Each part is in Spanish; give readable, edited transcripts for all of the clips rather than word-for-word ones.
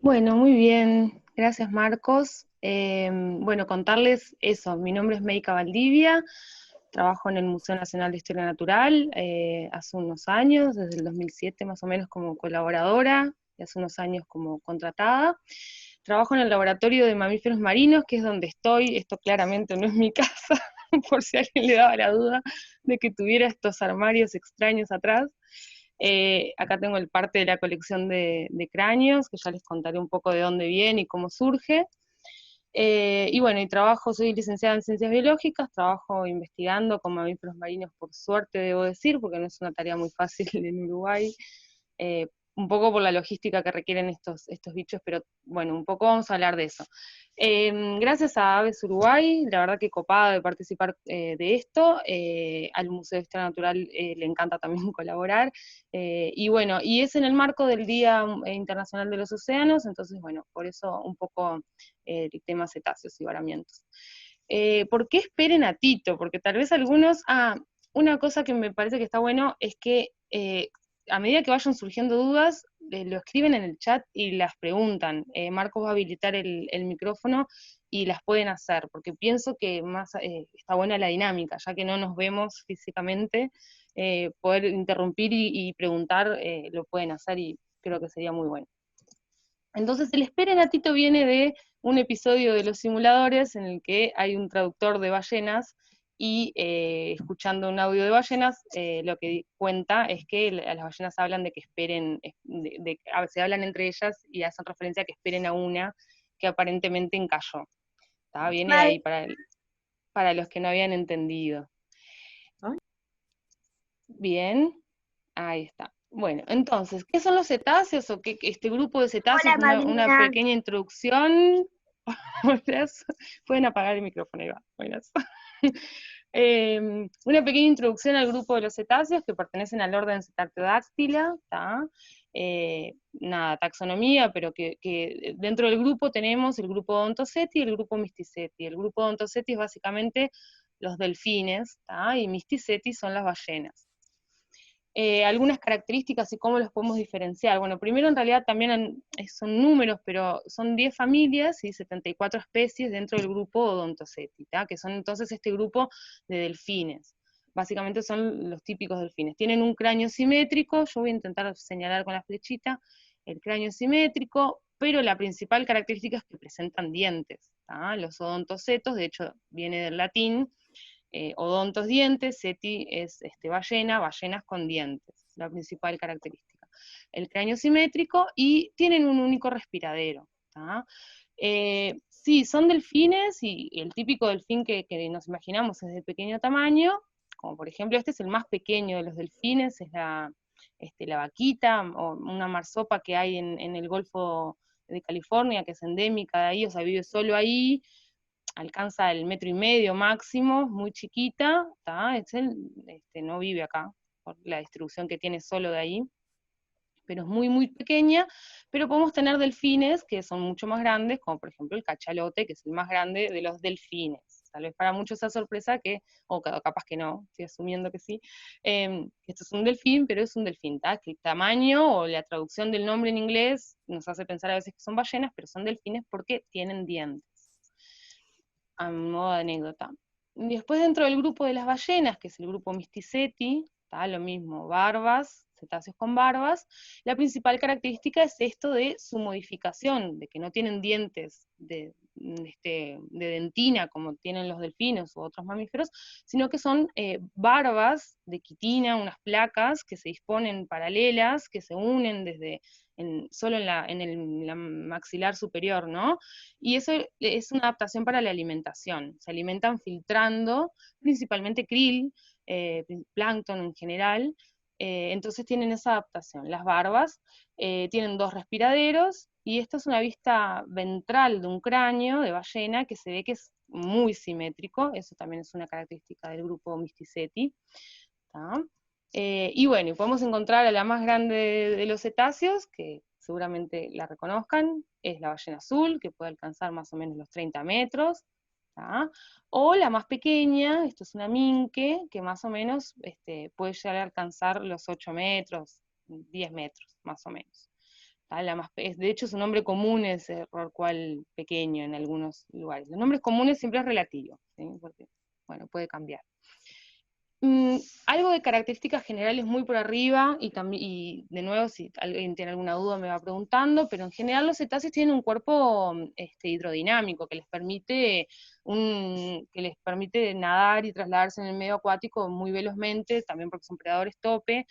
Bueno, muy bien. Gracias, Marcos. Bueno, contarles eso. Mi nombre es Meika Valdivia. Trabajo en el Museo Nacional de Historia Natural hace unos años, desde el 2007 más o menos como colaboradora y hace unos años como contratada. Trabajo en el Laboratorio de Mamíferos Marinos, que es donde estoy. Esto claramente no es mi casa, por si a alguien le daba la duda de que tuviera estos armarios extraños atrás. Acá tengo el parte de la colección de cráneos, que ya les contaré un poco de dónde viene y cómo surge. Y bueno, y trabajo, soy licenciada en Ciencias Biológicas, trabajo investigando con mamíferos marinos, por suerte debo decir, porque no es una tarea muy fácil en Uruguay, eh, un poco por la logística que requieren estos bichos, pero bueno, un poco vamos a hablar de eso. Gracias a Aves Uruguay, la verdad que copada de participar de esto, al Museo de Historia Natural le encanta también colaborar, y bueno, y es en el marco del Día Internacional de los Océanos, entonces bueno, por eso un poco el tema cetáceos y varamientos. ¿Por qué esperen a Tito? Porque tal vez algunos, una cosa que me parece que está bueno es que a medida que vayan surgiendo dudas, lo escriben en el chat y las preguntan. Marcos va a habilitar el micrófono y las pueden hacer, porque pienso que más está buena la dinámica, ya que no nos vemos físicamente, poder interrumpir y preguntar lo pueden hacer y creo que sería muy bueno. Entonces, el esperen a Tito viene de un episodio de Los Simuladores en el que hay un traductor de ballenas y escuchando un audio de ballenas, lo que cuenta es que las ballenas hablan de que esperen, se hablan entre ellas y hacen referencia a que esperen a una que aparentemente encalló. ¿Tá? Viene de Vale. ahí para los que no habían entendido. Bien, ahí está. Bueno, entonces, ¿qué son los cetáceos o qué este grupo de cetáceos? Hola, Una Malvina. pequeña introducción. Buenas. Pueden apagar el micrófono, ahí va. Buenas. Una pequeña introducción al grupo de los cetáceos que pertenecen al orden Cetartiodáctila, ¿tá? Nada, taxonomía, pero que dentro del grupo tenemos el grupo Odontoceti y el grupo Mysticeti. El grupo Odontoceti es básicamente los delfines, ¿tá? Y Mysticeti son las ballenas. Algunas características y cómo los podemos diferenciar. Bueno, primero en realidad también son números, pero son 10 familias y 74 especies dentro del grupo Odontoceti, que son entonces este grupo de delfines. Básicamente son los típicos delfines. Tienen un cráneo simétrico, yo voy a intentar señalar con la flechita el cráneo simétrico, pero la principal característica es que presentan dientes. Los odontocetos, de hecho, viene del latín, odontos dientes, seti es ballena, ballenas con dientes, la principal característica. El cráneo simétrico y tienen un único respiradero. Sí, son delfines y el típico delfín que nos imaginamos es de pequeño tamaño, como por ejemplo este es el más pequeño de los delfines, es la vaquita o una marsopa que hay en el Golfo de California, que es endémica de ahí, o sea, vive solo ahí, alcanza el 1,5 metros máximo, muy chiquita, no vive acá, por la distribución que tiene solo de ahí, pero es muy, muy pequeña, pero podemos tener delfines que son mucho más grandes, como por ejemplo el cachalote, que es el más grande de los delfines. Tal vez para muchos sea sorpresa que, o capaz que no, estoy asumiendo que sí, esto es un delfín, pero es un delfín, que el tamaño o la traducción del nombre en inglés nos hace pensar a veces que son ballenas, pero son delfines porque tienen dientes, a modo de anécdota. Después dentro del grupo de las ballenas, que es el grupo Mysticeti, está lo mismo, barbas, cetáceos con barbas, la principal característica es esto de su modificación, de que no tienen dientes de dentina como tienen los delfines u otros mamíferos, sino que son barbas de quitina, unas placas que se disponen paralelas, que se unen solo en la maxilar superior, ¿no? Y eso es una adaptación para la alimentación. Se alimentan filtrando, principalmente krill, plancton en general, entonces tienen esa adaptación. Las barbas tienen dos respiraderos, y esta es una vista ventral de un cráneo de ballena que se ve que es muy simétrico, eso también es una característica del grupo Mysticeti. Y bueno, podemos encontrar a la más grande de los cetáceos, que seguramente la reconozcan, es la ballena azul, que puede alcanzar más o menos los 30 metros, ¿tá? O la más pequeña, esto es una minke, que más o menos puede llegar a alcanzar los 8 metros, 10 metros, más o menos. De hecho, su nombre común es rorcual pequeño en algunos lugares. Los nombres comunes siempre es relativo, ¿sí? Porque, bueno, puede cambiar. Algo de características generales muy por arriba, y de nuevo, si alguien tiene alguna duda me va preguntando, pero en general los cetáceos tienen un cuerpo hidrodinámico que les permite nadar y trasladarse en el medio acuático muy velozmente, también porque son predadores tope,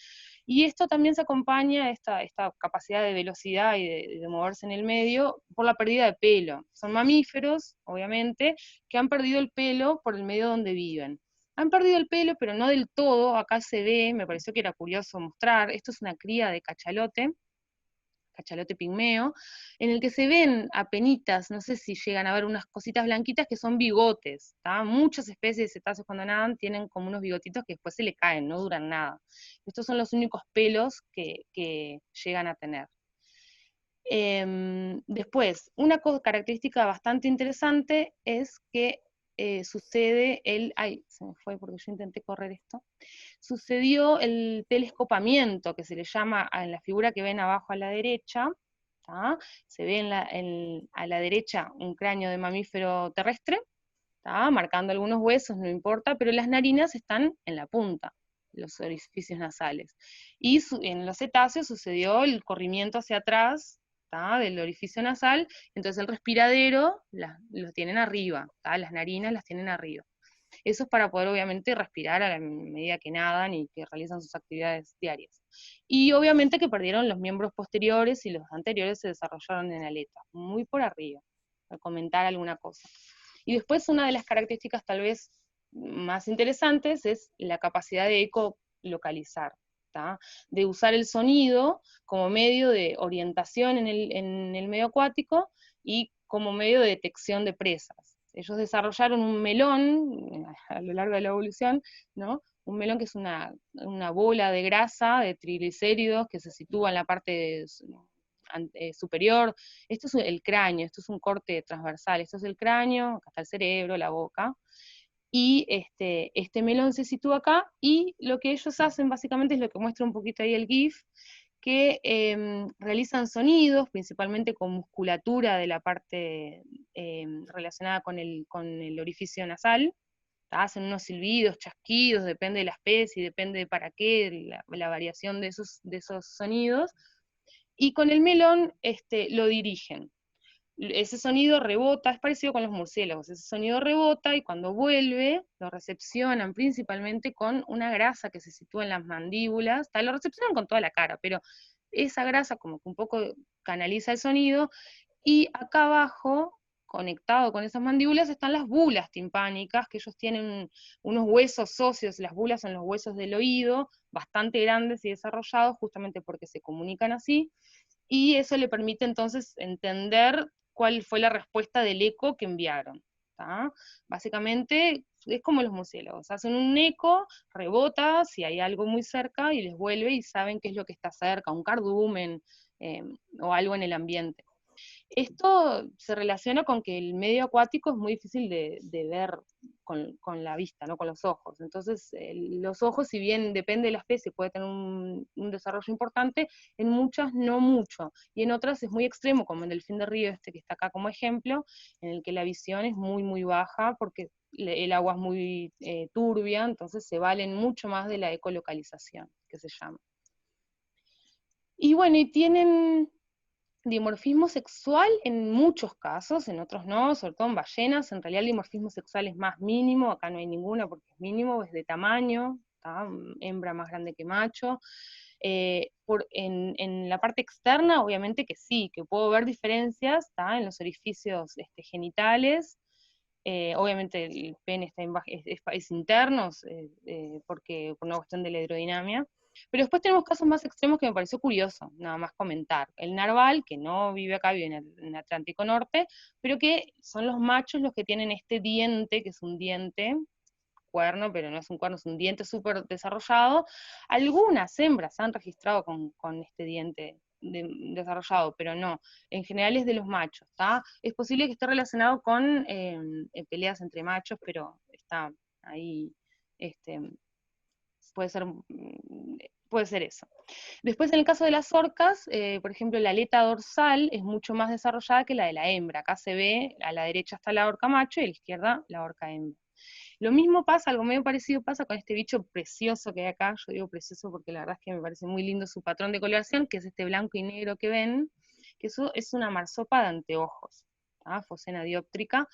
y esto también se acompaña, esta capacidad de velocidad y de moverse en el medio, por la pérdida de pelo. Son mamíferos, obviamente, que han perdido el pelo por el medio donde viven. Han perdido el pelo, pero no del todo. Acá se ve, me pareció que era curioso mostrar, esto es una cría de cachalote pigmeo, en el que se ven apenitas, no sé si llegan a ver unas cositas blanquitas que son bigotes, ¿tá? Muchas especies de cetáceos cuando nadan tienen como unos bigotitos que después se le caen, no duran nada. Estos son los únicos pelos que llegan a tener. Después, una característica bastante interesante es que sucede ay, se me fue porque yo intenté correr esto, sucedió el telescopamiento, que se le llama en la figura que ven abajo a la derecha, ¿tá? Se ve a la derecha un cráneo de mamífero terrestre, ¿tá? Marcando algunos huesos, no importa, pero las narinas están en la punta, los orificios nasales. Y en los cetáceos sucedió el corrimiento hacia atrás, ¿tá? Del orificio nasal, entonces el respiradero lo tienen arriba, ¿tá? Las narinas las tienen arriba. Eso es para poder obviamente respirar a la medida que nadan y que realizan sus actividades diarias. Y obviamente que perdieron los miembros posteriores y los anteriores se desarrollaron en aletas, muy por arriba, para comentar alguna cosa. Y después una de las características tal vez más interesantes es la capacidad de ecolocalizar, ¿tá? De usar el sonido como medio de orientación en el medio acuático y como medio de detección de presas. Ellos desarrollaron un melón a lo largo de la evolución, ¿no? Un melón que es una bola de grasa, de triglicéridos, que se sitúa en la parte superior. Esto es el cráneo, esto es un corte transversal, esto es el cráneo, acá está el cerebro, la boca, y este melón se sitúa acá, y lo que ellos hacen básicamente es lo que muestra un poquito ahí el GIF, que realizan sonidos, principalmente con musculatura de la parte relacionada con el orificio nasal, hacen unos silbidos, chasquidos, depende de la especie, depende de para qué, la variación de esos sonidos, y con el melón lo dirigen. Ese sonido rebota, es parecido con los murciélagos, ese sonido rebota y cuando vuelve lo recepcionan principalmente con una grasa que se sitúa en las mandíbulas, lo recepcionan con toda la cara, pero esa grasa como que un poco canaliza el sonido, y acá abajo, conectado con esas mandíbulas, están las bulas timpánicas, que ellos tienen unos huesos óseos, las bulas son los huesos del oído, bastante grandes y desarrollados, justamente porque se comunican así, y eso le permite entonces entender cuál fue la respuesta del eco que enviaron. ¿Tá? Básicamente es como los murciélagos, hacen un eco, rebota si hay algo muy cerca y les vuelve y saben qué es lo que está cerca, un cardumen o algo en el ambiente. Esto se relaciona con que el medio acuático es muy difícil de ver con la vista, ¿no? Con los ojos. Entonces, los ojos, si bien depende de la especie, puede tener un desarrollo importante, en muchas no mucho, y en otras es muy extremo, como en el delfín de río que está acá como ejemplo, en el que la visión es muy, muy baja, porque el agua es muy turbia, entonces se valen mucho más de la ecolocalización, que se llama. Y bueno, y tienen dimorfismo sexual en muchos casos, en otros no, sobre todo en ballenas. En realidad el dimorfismo sexual es más mínimo, acá no hay ninguna porque es mínimo, es de tamaño, ¿tá? Hembra más grande que macho. En la parte externa, obviamente que sí, que puedo ver diferencias, ¿tá? En los orificios genitales. Obviamente el pene está es interno, porque por una cuestión de la hidrodinamia. Pero después tenemos casos más extremos que me pareció curioso, nada más comentar. El narval, que no vive acá, vive en el Atlántico Norte, pero que son los machos los que tienen este diente, que es un diente, cuerno, pero no es un cuerno, es un diente súper desarrollado. Algunas hembras han registrado con este diente desarrollado, pero no, en general es de los machos, ¿tá? Es posible que esté relacionado con peleas entre machos, pero está ahí, este, puede puede ser eso. Después, en el caso de las orcas, por ejemplo, la aleta dorsal es mucho más desarrollada que la de la hembra. Acá se ve, a la derecha está la orca macho y a la izquierda la orca hembra. Lo mismo pasa, algo medio parecido pasa con este bicho precioso que hay acá. Yo digo precioso porque la verdad es que me parece muy lindo su patrón de coloración, que es este blanco y negro que ven, que eso es una marsopa de anteojos, ¿tá? Phocena dioptrica,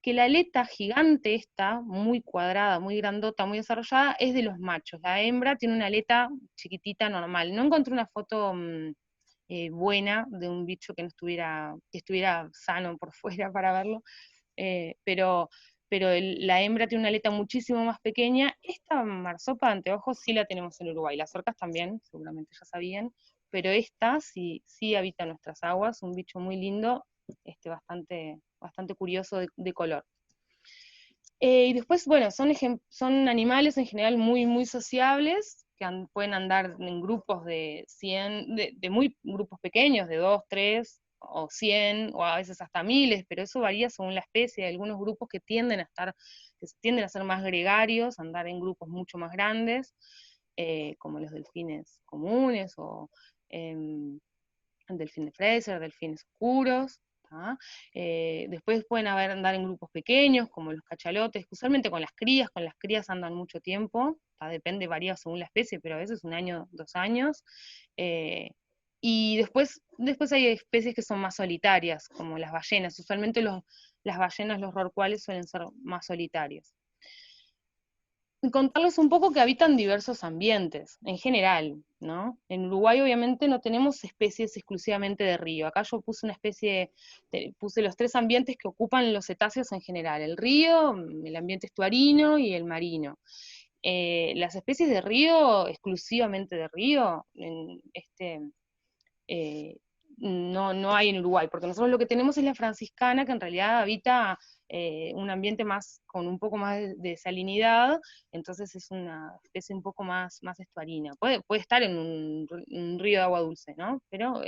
que la aleta gigante esta, muy cuadrada, muy grandota, muy desarrollada, es de los machos. La hembra tiene una aleta chiquitita normal. No encontré una foto buena de un bicho que no estuviera, que estuviera sano por fuera para verlo, pero la hembra tiene una aleta muchísimo más pequeña. Esta marsopa de anteojos sí la tenemos en Uruguay, las orcas también, seguramente ya sabían, pero esta sí, sí habita en nuestras aguas, un bicho muy lindo, bastante curioso de color. Y después, bueno, son animales en general muy, muy sociables, que pueden andar en grupos de 100, de muy grupos pequeños, de 2, 3, o 100, o a veces hasta miles, pero eso varía según la especie. Hay algunos grupos que tienden a ser más gregarios, andar en grupos mucho más grandes, como los delfines comunes, o el delfín de Fraser, delfines oscuros. Después pueden andar en grupos pequeños, como los cachalotes, usualmente con las crías andan mucho tiempo, depende, varía según la especie, pero a veces 1 año, 2 años. Eh, y después hay especies que son más solitarias, como las ballenas. Usualmente las ballenas, los rorcuales suelen ser más solitarios. Contarles un poco que habitan diversos ambientes, en general, ¿no? En Uruguay obviamente no tenemos especies exclusivamente de río. Acá yo puse los 3 ambientes que ocupan los cetáceos en general: el río, el ambiente estuarino y el marino. Las especies de río, exclusivamente de río, eh, no hay en Uruguay, porque nosotros lo que tenemos es la franciscana, que en realidad habita un ambiente con un poco más de salinidad, entonces es una especie un poco más estuarina. Puede estar en un río de agua dulce, ¿no? Pero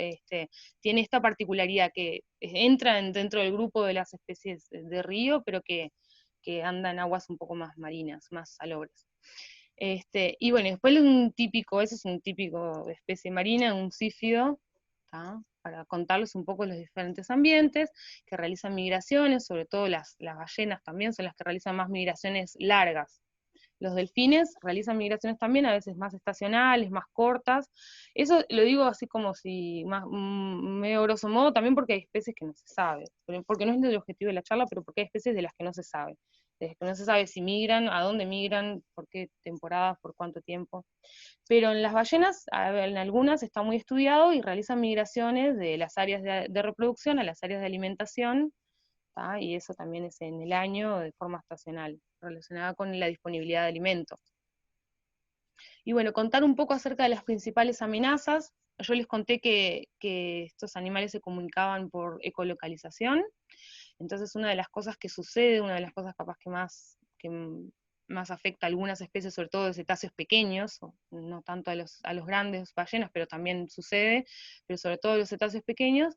tiene esta particularidad que entra dentro del grupo de las especies de río, pero que anda en aguas un poco más marinas, más salobres. Y bueno, después ese es un típico especie marina, un sífido, para contarles un poco los diferentes ambientes, que realizan migraciones, sobre todo las ballenas también son las que realizan más migraciones largas. Los delfines realizan migraciones también, a veces más estacionales, más cortas. Eso lo digo así como si, medio grosso modo, también porque hay especies que no se sabe, porque no es el objetivo de la charla, pero porque hay especies de las que no se sabe. De las que no se sabe si migran, a dónde migran, por qué temporadas, por cuánto tiempo. Pero en las ballenas, en algunas está muy estudiado y realizan migraciones de las áreas de reproducción a las áreas de alimentación, y eso también es en el año de forma estacional, relacionada con la disponibilidad de alimentos. Y bueno, contar un poco acerca de las principales amenazas. Yo les conté que estos animales se comunicaban por ecolocalización, entonces una de las cosas que sucede, una de las cosas capaz que más afecta a algunas especies, sobre todo de cetáceos pequeños, no tanto a los grandes ballenas, pero también sucede, pero sobre todo a los cetáceos pequeños,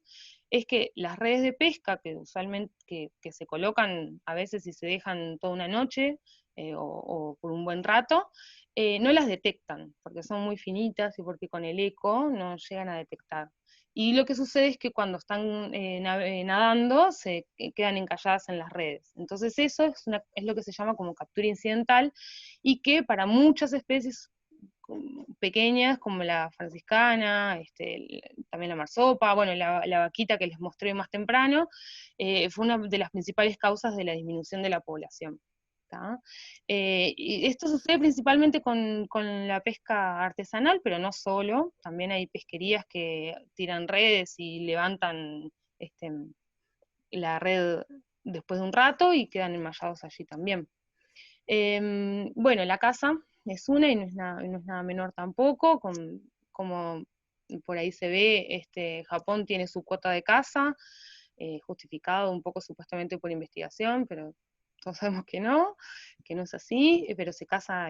es que las redes de pesca, que usualmente que se colocan a veces y se dejan toda una noche, o por un buen rato, no las detectan, porque son muy finitas y porque con el eco no llegan a detectar. Y lo que sucede es que cuando están nadando se quedan encalladas en las redes. Entonces eso es lo que se llama como captura incidental, y que para muchas especies pequeñas, como la franciscana, también la marsopa, bueno, la vaquita que les mostré más temprano, fue una de las principales causas de la disminución de la población. Y esto sucede principalmente con la pesca artesanal, pero no solo, también hay pesquerías que tiran redes y levantan la red después de un rato y quedan enmallados allí también. Bueno, la caza es una y no es nada menor tampoco, como por ahí se ve, Japón tiene su cuota de caza, justificado un poco supuestamente por investigación, pero todos sabemos que no es así, pero se caza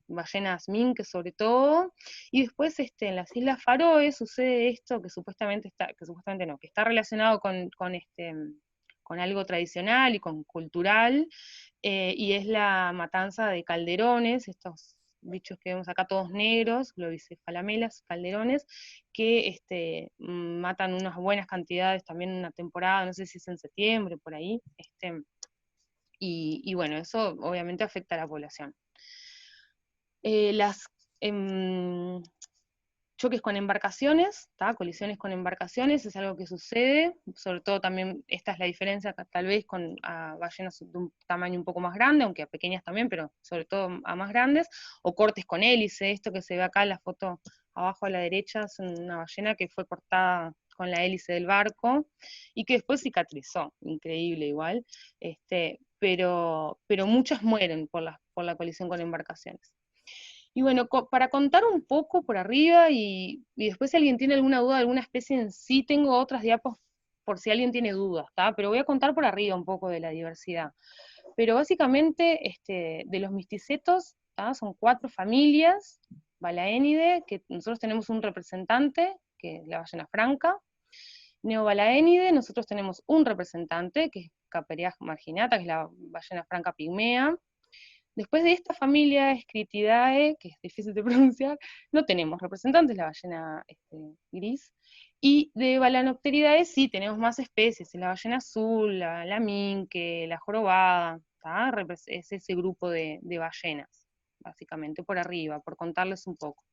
ballenas mink sobre todo, y después en las Islas Faroe sucede esto que está relacionado con algo tradicional y con cultural, y es la matanza de calderones, estos bichos que vemos acá todos negros, globicefalamelas, calderones, que matan unas buenas cantidades también en una temporada, no sé si es en septiembre, por ahí, y bueno, eso obviamente afecta a la población. Las em, choques con embarcaciones, colisiones con embarcaciones, es algo que sucede, sobre todo también esta es la diferencia tal vez con ballenas de un tamaño un poco más grande, aunque a pequeñas también, pero sobre todo a más grandes, o cortes con hélice, esto que se ve acá en la foto abajo a la derecha, es una ballena que fue cortada con la hélice del barco, y que después cicatrizó, increíble igual, pero muchas mueren por la colisión con embarcaciones. Y bueno, para contar un poco por arriba y después si alguien tiene alguna duda de alguna especie en sí, tengo otras diapos por si alguien tiene dudas, ¿tá? Pero voy a contar por arriba un poco de la diversidad. Pero básicamente de los misticetos, ¿tá? Son 4 familias, Balaénide, que nosotros tenemos un representante, que es la ballena franca. Neobalaénide, nosotros tenemos un representante, que es Caperea marginata, que es la ballena franca pigmea. Después de esta familia Scritidae, que es difícil de pronunciar, no tenemos representantes, la ballena gris. Y de Balanopteridae sí tenemos más especies, la ballena azul, la minke, la jorobada, ¿tá? Es ese grupo de ballenas, básicamente por arriba, por contarles un poco.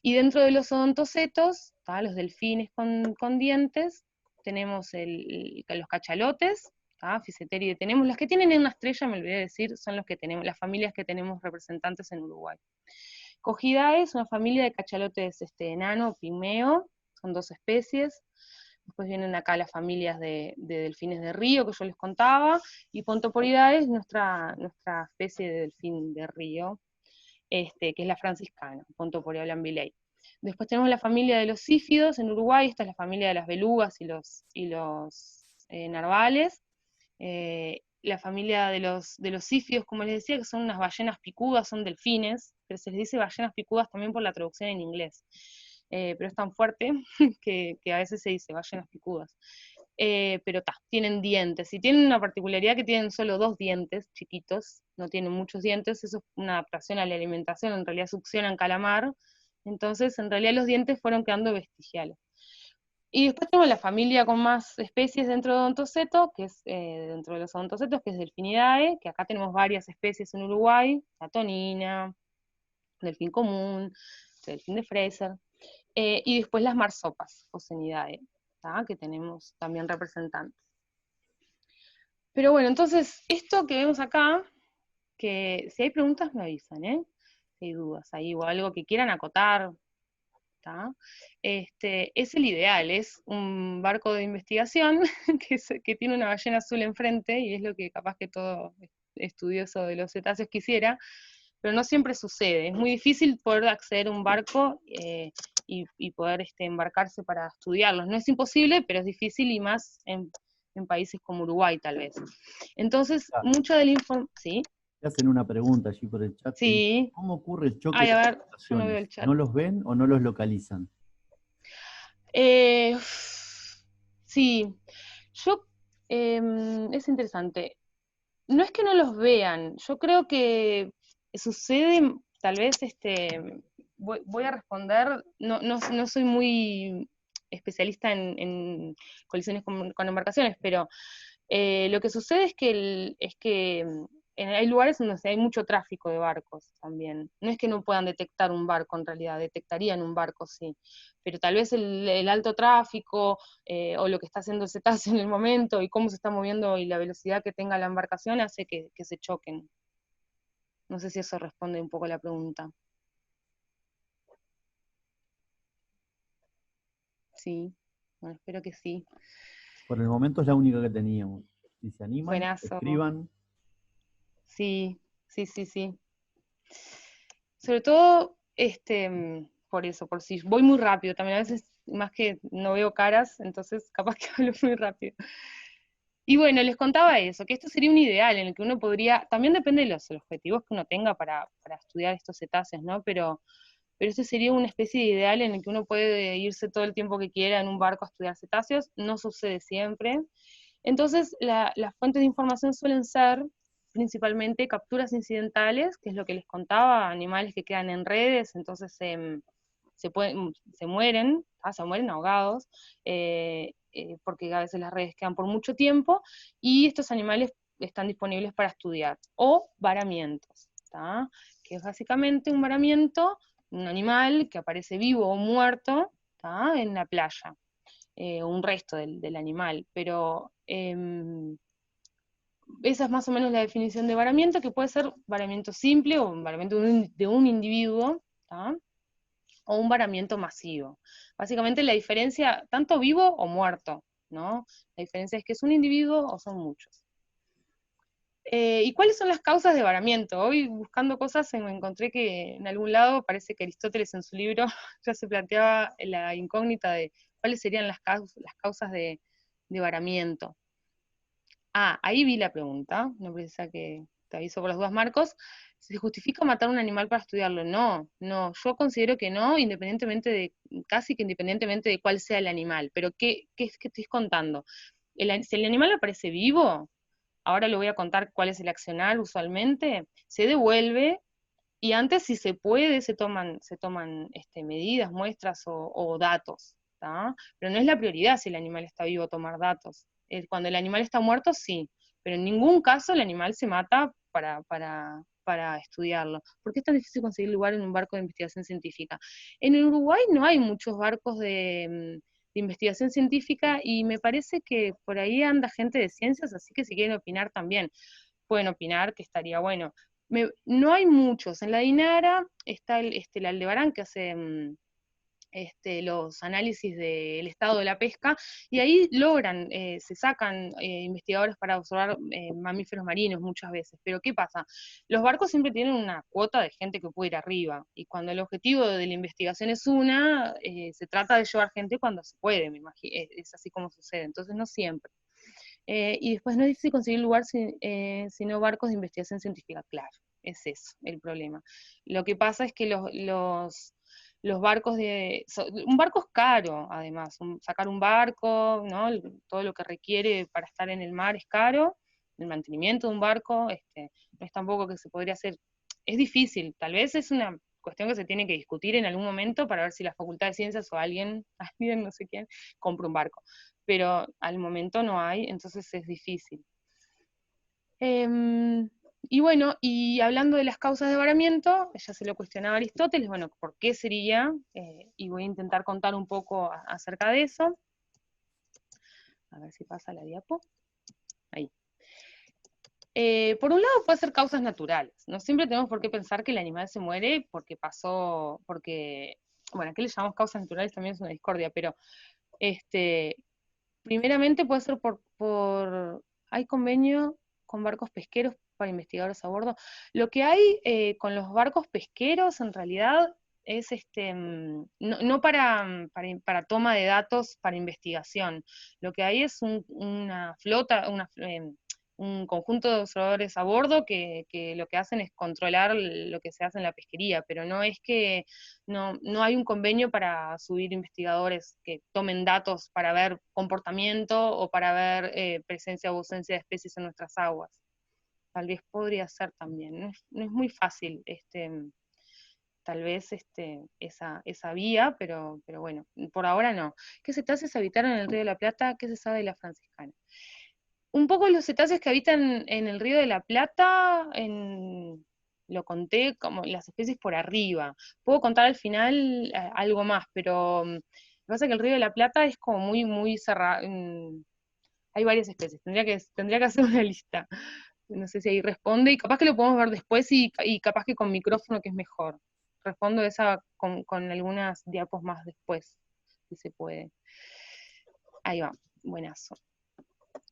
Y dentro de los odontocetos, ¿tá? Los delfines con dientes, tenemos los cachalotes, Physeteridae tenemos, las que tienen una estrella, me olvidé de decir, son los que tenemos, las familias que tenemos representantes en Uruguay. Cogidae es una familia de cachalotes enano, pigmeo, son 2 especies. Después vienen acá las familias de delfines de río que yo les contaba, y Pontoporidae es nuestra especie de delfín de río, que es la franciscana, Pontoporia lambilei. Después tenemos la familia de los sífidos en Uruguay, esta es la familia de las belugas y los narvales. La familia de los sífidos, como les decía, que son unas ballenas picudas, son delfines, pero se les dice ballenas picudas también por la traducción en inglés. Pero es tan fuerte que a veces se dice ballenas picudas. Pero tienen dientes, y tienen una particularidad que tienen solo 2 dientes chiquitos, no tienen muchos dientes, eso es una adaptación a la alimentación, en realidad succionan calamar, entonces en realidad los dientes fueron quedando vestigiales. Y después tenemos la familia con más especies dentro de Odontoceto, que es dentro de los odontocetos, que es Delfinidae, que acá tenemos varias especies en Uruguay, la tonina, delfín común, delfín de Fraser, y después las marsopas, Phocenidae, que tenemos también representantes. Pero bueno, entonces, esto que vemos acá, que si hay preguntas me avisan, si hay dudas ahí o algo que quieran acotar, es el ideal, es un barco de investigación que tiene una ballena azul enfrente, y es lo que capaz que todo estudioso de los cetáceos quisiera, pero no siempre sucede. Es muy difícil poder acceder a un barco y poder embarcarse para estudiarlos. No es imposible, pero es difícil, y más en países como Uruguay, tal vez. Entonces, Ah, mucha de la información... ¿Sí? te hacen una pregunta allí por el chat que dice, Sí. ¿cómo ocurre el choque Ay, de a ver, yo no veo poblaciones? el chat. ¿No los ven o no los localizan? Eh, sí, yo, es interesante. No es que no los vean, yo creo que sucede, tal vez, voy a responder, no soy muy especialista en colisiones con embarcaciones, pero lo que sucede es que, hay lugares en donde hay mucho tráfico de barcos también. No es que no puedan detectar un barco en realidad, detectarían un barco, sí, pero tal vez el alto tráfico o lo que está haciendo el cetáceo en el momento y cómo se está moviendo y la velocidad que tenga la embarcación hace que se choquen. No sé si eso responde un poco a la pregunta. Sí, bueno, espero que sí. Por el momento es la única que teníamos. Si se animan, Buenazo. escriban. Sí, sí, sí, sí. Sobre todo, por eso, por si voy muy rápido, también a veces más que no veo caras, entonces capaz que hablo muy rápido. Y bueno, les contaba eso, que esto sería un ideal en el que uno podría, también depende de los objetivos que uno tenga para estudiar estos cetáceos, ¿no? Pero este sería una especie de ideal en el que uno puede irse todo el tiempo que quiera en un barco a estudiar cetáceos, no sucede siempre. Entonces, las fuentes de información suelen ser principalmente capturas incidentales, que es lo que les contaba, animales que quedan en redes, entonces se mueren, se mueren ahogados, porque a veces las redes quedan por mucho tiempo, y estos animales están disponibles para estudiar, o varamientos, ¿tá? Que es básicamente un varamiento, un animal que aparece vivo o muerto, ¿tá? En la playa, un resto del animal, pero esa es más o menos la definición de varamiento, que puede ser varamiento simple o un varamiento de un individuo, ¿tá? O un varamiento masivo. Básicamente la diferencia, tanto vivo o muerto, ¿no? La diferencia es que es un individuo o son muchos. ¿Y cuáles son las causas de varamiento? Hoy buscando cosas me encontré que en algún lado parece que Aristóteles en su libro ya se planteaba la incógnita de cuáles serían las causas de varamiento. Ah, ahí vi la pregunta, no precisa que te aviso por las dudas, Marcos. ¿Se justifica matar a un animal para estudiarlo? No, no, yo considero que no, independientemente casi que independientemente de cuál sea el animal. Pero ¿qué es que estoy contando? Si el animal aparece vivo, ahora le voy a contar cuál es el accionar usualmente, se devuelve y antes, si se puede, se toman medidas, muestras o datos, ¿tá? Pero no es la prioridad si el animal está vivo tomar datos. Cuando el animal está muerto, sí, pero en ningún caso el animal se mata para estudiarlo. ¿Por qué es tan difícil conseguir lugar en un barco de investigación científica? En Uruguay no hay muchos barcos de investigación científica y me parece que por ahí anda gente de ciencias, así que si quieren opinar también, pueden opinar, que estaría bueno. No hay muchos. En la Dinara está el Aldebarán, que hace los análisis del estado de la pesca, y ahí logran, se sacan investigadores para observar mamíferos marinos muchas veces. Pero ¿qué pasa? Los barcos siempre tienen una cuota de gente que puede ir arriba, y cuando el objetivo de la investigación es se trata de llevar gente cuando se puede, me imagino, es así como sucede, entonces no siempre. Y después no es difícil conseguir lugar sino barcos de investigación científica, claro, es eso el problema. Lo que pasa es que los barcos un barco es caro, además, sacar un barco, ¿no? Todo lo que requiere para estar en el mar es caro, el mantenimiento de un barco, no es tampoco que se podría hacer, es difícil, tal vez es una cuestión que se tiene que discutir en algún momento para ver si la Facultad de Ciencias o alguien, alguien no sé quién, compra un barco, pero al momento no hay, entonces es difícil. Y bueno, y hablando de las causas de varamiento, ya se lo cuestionaba Aristóteles, bueno, ¿por qué sería? Y voy a intentar contar un poco acerca de eso. A ver si pasa la diapo. Ahí. Por un lado puede ser causas naturales, no siempre tenemos por qué pensar que el animal se muere bueno, aquí le llamamos causas naturales, también es una discordia, pero primeramente puede ser hay convenio con barcos pesqueros para investigadores a bordo. Lo que hay con los barcos pesqueros en realidad es no para toma de datos para investigación. Lo que hay es una flota, un conjunto de observadores a bordo que lo que hacen es controlar lo que se hace en la pesquería, pero no es que no hay un convenio para subir investigadores que tomen datos para ver comportamiento o para ver presencia o ausencia de especies en nuestras aguas. Tal vez podría ser también, no es muy fácil tal vez esa vía, pero bueno, por ahora no. ¿Qué cetáceos habitaron en el Río de la Plata? ¿Qué se sabe de la franciscana? Un poco los cetáceos que habitan en el Río de la Plata, lo conté como las especies por arriba. Puedo contar al final algo más, pero lo que pasa es que el Río de la Plata es como muy, muy cerrado. Hay varias especies, tendría que hacer una lista. No sé si ahí responde, y capaz que lo podemos ver después y capaz que con micrófono que es mejor. Respondo esa con algunas diapos más después, si se puede. Ahí va, buenazo.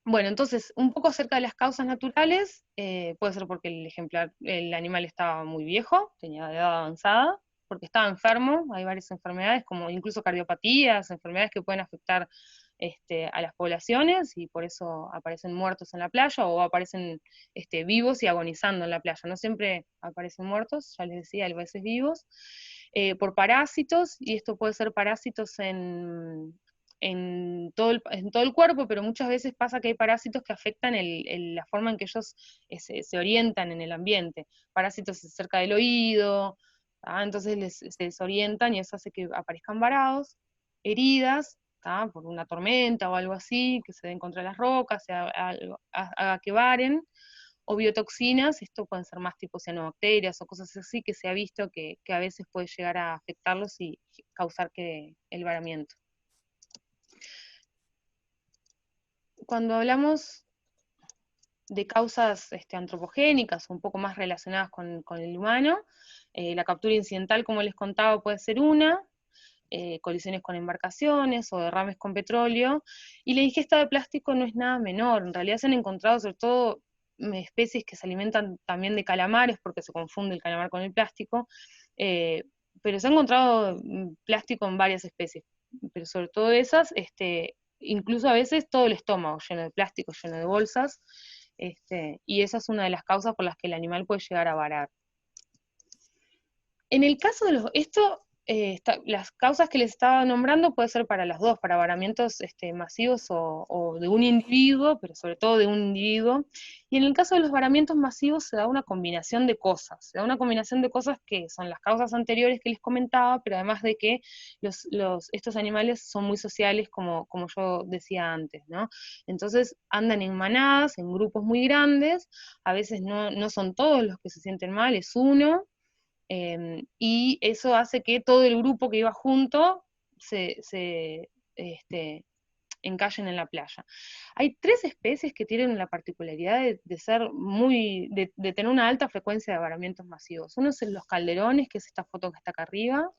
Bueno, entonces, un poco acerca de las causas naturales, puede ser porque el animal estaba muy viejo, tenía edad avanzada, porque estaba enfermo, hay varias enfermedades, como incluso cardiopatías, enfermedades que pueden afectar a las poblaciones, y por eso aparecen muertos en la playa, o aparecen vivos y agonizando en la playa. No siempre aparecen muertos, ya les decía, a veces vivos, por parásitos, y esto puede ser parásitos en todo el cuerpo, pero muchas veces pasa que hay parásitos que afectan la forma en que ellos se orientan en el ambiente. Parásitos cerca del oído, entonces se desorientan y eso hace que aparezcan varados, heridas, por una tormenta o algo así, que se den contra las rocas, haga que varen, o biotoxinas, esto pueden ser más tipo cianobacterias o cosas así, que se ha visto que a veces puede llegar a afectarlos y causar que el varamiento. Cuando hablamos de causas antropogénicas, un poco más relacionadas con el humano, la captura incidental, como les contaba, puede ser una, colisiones con embarcaciones o derrames con petróleo, y la ingesta de plástico no es nada menor. En realidad se han encontrado sobre todo especies que se alimentan también de calamares, porque se confunde el calamar con el plástico, pero se ha encontrado plástico en varias especies, pero sobre todo esas, incluso a veces todo el estómago lleno de plástico, lleno de bolsas, y esa es una de las causas por las que el animal puede llegar a varar. En el caso de las causas que les estaba nombrando puede ser para las dos, para varamientos masivos o de un individuo, pero sobre todo de un individuo. Y en el caso de los varamientos masivos se da una combinación de cosas, que son las causas anteriores que les comentaba, pero además de que estos animales son muy sociales, como yo decía antes, ¿no? Entonces andan en manadas, en grupos muy grandes, a veces no son todos los que se sienten mal, es uno, y eso hace que todo el grupo que iba junto se encallen en la playa. Hay 3 especies que tienen la particularidad de ser de tener una alta frecuencia de varamientos masivos. Uno es los calderones, que es esta foto que está acá arriba,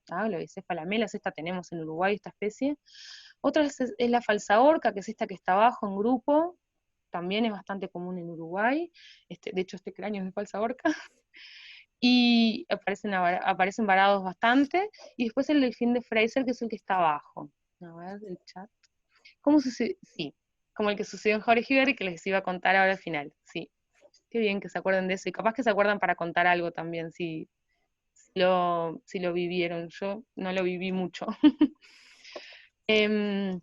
Globicephala-melas, esta tenemos en Uruguay, esta especie. Otra es la falsa orca, que es esta que está abajo en grupo, también es bastante común en Uruguay, de hecho este cráneo es de falsa orca. Y aparecen varados bastante, y después el delfín de Fraser, que es el que está abajo. A ver, el chat. Sí, como el que sucedió en Jorge y que les iba a contar ahora al final, sí. Qué bien que se acuerden de eso, y capaz que se acuerdan para contar algo también, si lo vivieron. Yo no lo viví mucho. Y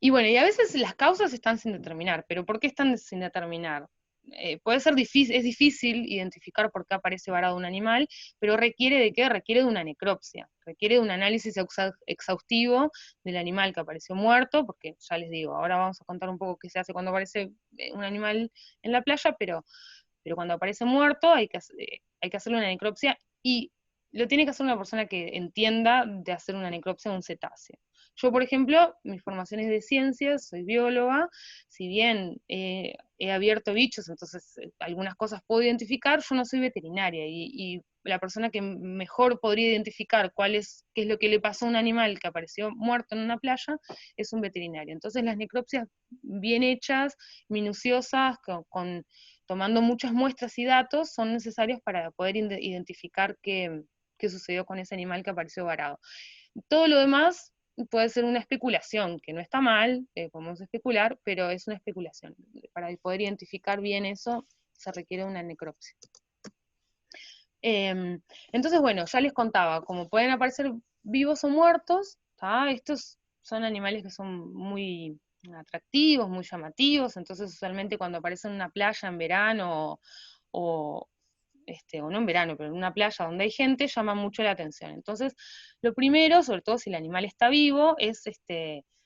bueno, y a veces las causas están sin determinar, pero ¿por qué están sin determinar? Puede ser difícil, es difícil identificar por qué aparece varado un animal, pero ¿requiere de qué? Requiere de una necropsia, requiere de un análisis exhaustivo del animal que apareció muerto, porque ya les digo, ahora vamos a contar un poco qué se hace cuando aparece un animal en la playa, pero cuando aparece muerto hay que hacerle una necropsia, y lo tiene que hacer una persona que entienda de hacer una necropsia de un cetáceo. Yo, por ejemplo, mi formación es de ciencias, soy bióloga, si bien he abierto bichos, entonces algunas cosas puedo identificar, yo no soy veterinaria, y la persona que mejor podría identificar qué es lo que le pasó a un animal que apareció muerto en una playa, es un veterinario. Entonces las necropsias bien hechas, minuciosas, tomando muchas muestras y datos, son necesarios para poder identificar qué sucedió con ese animal que apareció varado. Todo lo demás puede ser una especulación, que no está mal, podemos especular, pero es una especulación. Para poder identificar bien eso, se requiere una necropsia. Entonces, bueno, ya les contaba, como pueden aparecer vivos o muertos, estos son animales que son muy atractivos, muy llamativos, entonces usualmente cuando aparecen en una playa en verano o no en verano, pero en una playa donde hay gente, llama mucho la atención. Entonces, lo primero, sobre todo si el animal está vivo, es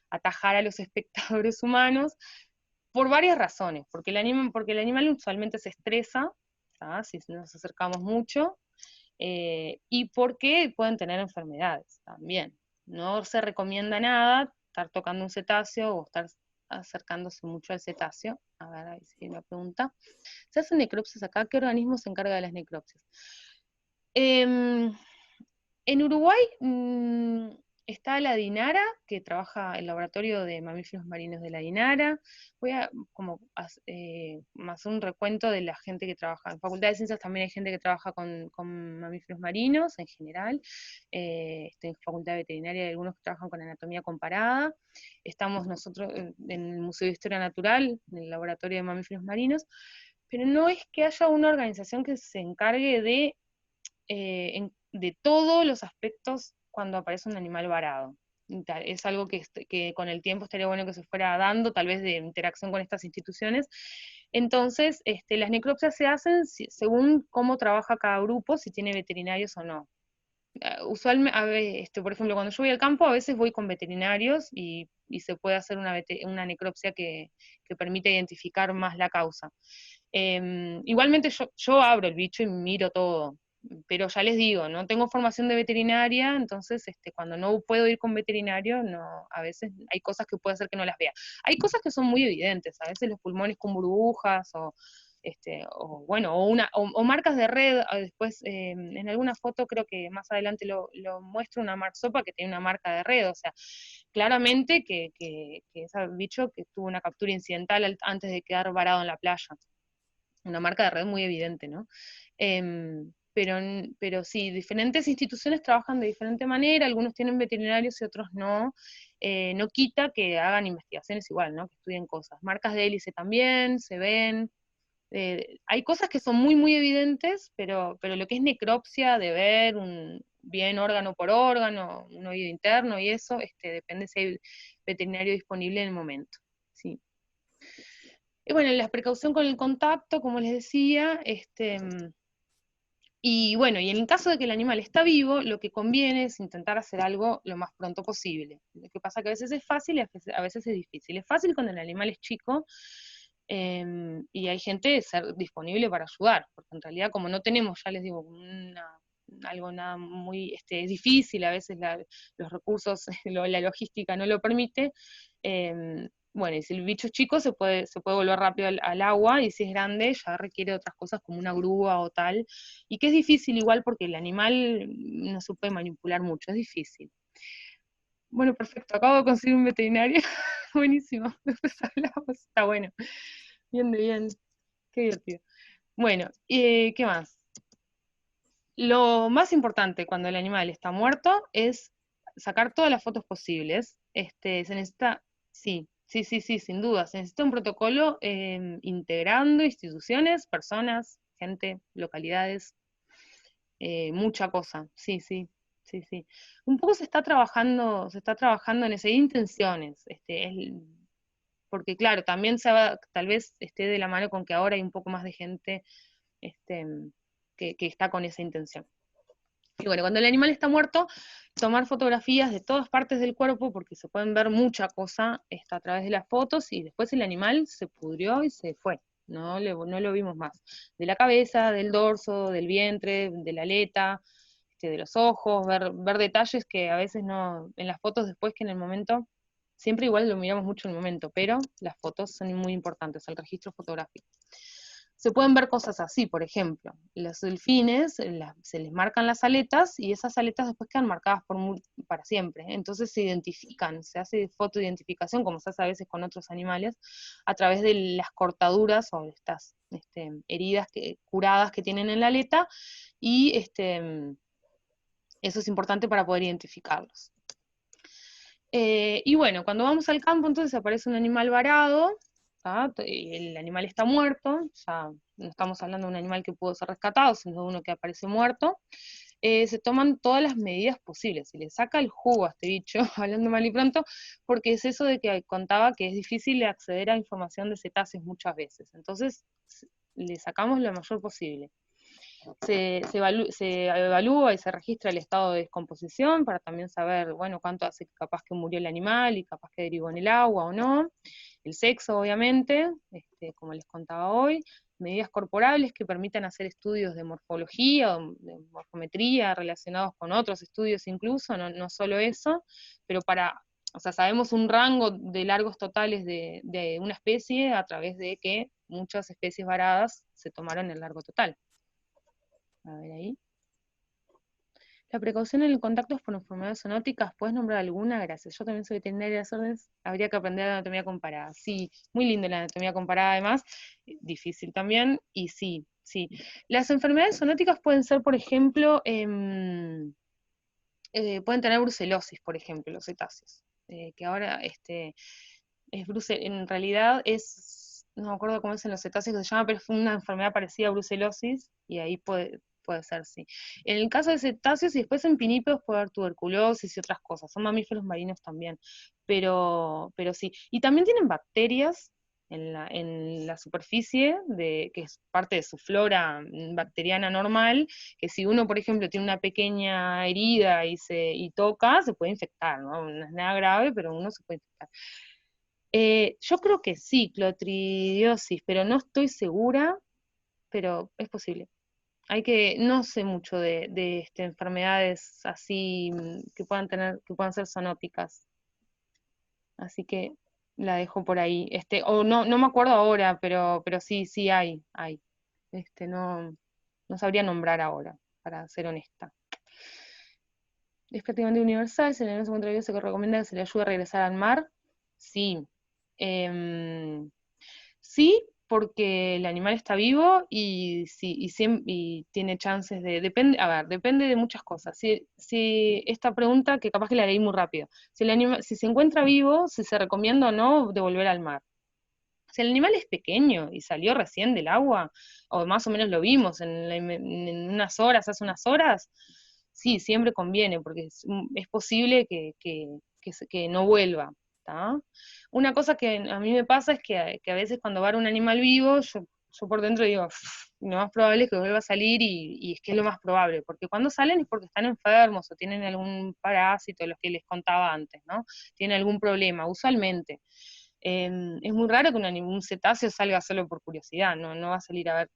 atajar a los espectadores humanos por varias razones, porque el animal usualmente se estresa, si nos acercamos mucho, y porque pueden tener enfermedades también. No se recomienda nada estar tocando un cetáceo o estar acercándose mucho al cetáceo. A ver, ahí sí la pregunta. ¿Se hacen necropsias acá? ¿Qué organismo se encarga de las necropsias? En Uruguay está la DINARA, que trabaja el laboratorio de mamíferos marinos de la DINARA. Voy a hacer un recuento de la gente que trabaja. En Facultad de Ciencias también hay gente que trabaja con mamíferos marinos en general. En Facultad de Veterinaria hay algunos que trabajan con anatomía comparada. Estamos nosotros en el Museo de Historia Natural, en el laboratorio de mamíferos marinos, pero no es que haya una organización que se encargue de todos los aspectos cuando aparece un animal varado. Es algo que con el tiempo estaría bueno que se fuera dando, tal vez de interacción con estas instituciones. Entonces, las necropsias se hacen según cómo trabaja cada grupo, si tiene veterinarios o no. Usualmente, por ejemplo, cuando yo voy al campo, a veces voy con veterinarios y se puede hacer una necropsia que permite identificar más la causa. Igualmente yo abro el bicho y miro todo, pero ya les digo, no tengo formación de veterinaria, entonces cuando no puedo ir con veterinario, no, a veces hay cosas que puede ser que no las vea. Hay cosas que son muy evidentes, a veces los pulmones con burbujas o bueno, o marcas de red, después en alguna foto creo que más adelante lo muestro, una marsopa que tiene una marca de red, o sea, claramente que ese bicho que tuvo una captura incidental antes de quedar varado en la playa. Una marca de red muy evidente, ¿no? Pero sí, diferentes instituciones trabajan de diferente manera, algunos tienen veterinarios y otros no. No quita que hagan investigaciones igual, ¿no? Que estudien cosas. Marcas de hélice también se ven. Hay cosas que son muy, muy evidentes, pero lo que es necropsia, de ver bien órgano por órgano, un oído interno y eso, depende si hay veterinario disponible en el momento. Sí. Y bueno, la precaución con el contacto, como les decía, y bueno, y en el caso de que el animal está vivo, lo que conviene es intentar hacer algo lo más pronto posible. Lo que pasa que a veces es fácil y a veces es difícil. Es fácil cuando el animal es chico, y hay gente disponible para ayudar, porque en realidad como no tenemos, ya les digo, algo nada muy difícil, a veces los recursos, la logística no lo permite. Bueno, y si el bicho es chico se puede volver rápido al agua, y si es grande ya requiere otras cosas como una grúa o tal, y que es difícil igual porque el animal no se puede manipular mucho, es difícil. Bueno, perfecto, acabo de conseguir un veterinario, buenísimo, después hablamos, está bueno, bien de bien, qué divertido. Bueno, ¿qué más? Lo más importante cuando el animal está muerto es sacar todas las fotos posibles. Se necesita, sí, sí, sí, sí, sin duda, se necesita un protocolo integrando instituciones, personas, gente, localidades, mucha cosa, sí, sí, sí, sí. Un poco se está trabajando en eso, hay intenciones, porque claro, también tal vez esté de la mano con que ahora hay un poco más de gente este, que está con esa intención. Y bueno, cuando el animal está muerto, tomar fotografías de todas partes del cuerpo, porque se pueden ver mucha cosa a través de las fotos, y después el animal se pudrió y se fue, no lo vimos más. De la cabeza, del dorso, del vientre, de la aleta, de los ojos, ver detalles que a veces no, en las fotos después que en el momento, siempre igual lo miramos mucho en el momento, pero las fotos son muy importantes, el registro fotográfico. Se pueden ver cosas así, por ejemplo, los delfines se les marcan las aletas y esas aletas después quedan marcadas para siempre. Entonces se identifican, se hace fotoidentificación, como se hace a veces con otros animales, a través de las cortaduras o estas heridas curadas que tienen en la aleta, y eso es importante para poder identificarlos. Y bueno, cuando vamos al campo, entonces aparece un animal varado, el animal está muerto, ya no estamos hablando de un animal que pudo ser rescatado, sino de uno que aparece muerto. Se toman todas las medidas posibles, se le saca el jugo a este bicho, hablando mal y pronto, porque es eso de que contaba que es difícil acceder a información de cetáceos muchas veces, entonces le sacamos lo mayor posible. Se evalúa y se registra el estado de descomposición para también saber, bueno, cuánto hace capaz que murió el animal y capaz que derivó en el agua o no. El sexo, obviamente, como les contaba hoy. Medidas corporales que permitan hacer estudios de morfología o de morfometría relacionados con otros estudios incluso, no solo eso, pero o sea, sabemos un rango de largos totales de una especie a través de que muchas especies varadas se tomaron el largo total. A ver ahí. La precaución en el contacto por enfermedades zoonóticas, ¿puedes nombrar alguna? Gracias. Yo también soy veterinaria de las órdenes. Habría que aprender anatomía comparada. Sí, muy lindo la anatomía comparada además. Difícil también. Y sí, sí. Las enfermedades zoonóticas pueden ser, por ejemplo, pueden tener brucelosis, por ejemplo, los cetáceos. Que ahora en realidad no me acuerdo cómo es en los cetáceos que se llama, pero es una enfermedad parecida a brucelosis, y ahí puede ser, sí. En el caso de cetáceos y después en pinípedos puede haber tuberculosis y otras cosas, son mamíferos marinos también, pero sí. Y también tienen bacterias en la superficie, que es parte de su flora bacteriana normal, que si uno, por ejemplo, tiene una pequeña herida y toca, se puede infectar, ¿no? No es nada grave, pero uno se puede infectar. Yo creo que sí, clotridiosis, pero no estoy segura, pero es posible. No sé mucho de enfermedades así que puedan ser zoonóticas, así que la dejo por ahí. O no me acuerdo ahora, pero sí, sí hay. No, no sabría nombrar ahora, para ser honesta. Es prácticamente universal, si el animal se encuentra vivo, se recomienda que se le ayude a regresar al mar. Sí. Em, sí, porque el animal está vivo y tiene chances depende, a ver, depende de muchas cosas. Si esta pregunta, que capaz que la leí muy rápido, si se encuentra vivo, si se recomienda o no devolver al mar. Si el animal es pequeño y salió recién del agua, o más o menos lo vimos en unas horas, hace unas horas, sí, siempre conviene, porque es posible que no vuelva. ¿Tá? Una cosa que a mí me pasa es que a veces cuando va a un animal vivo, yo por dentro digo, lo más probable es que vuelva a salir y es que es lo más probable, porque cuando salen es porque están enfermos o tienen algún parásito, los que les contaba antes, ¿no? Tienen algún problema, usualmente. Es muy raro que un cetáceo salga solo por curiosidad, no va a salir a ver,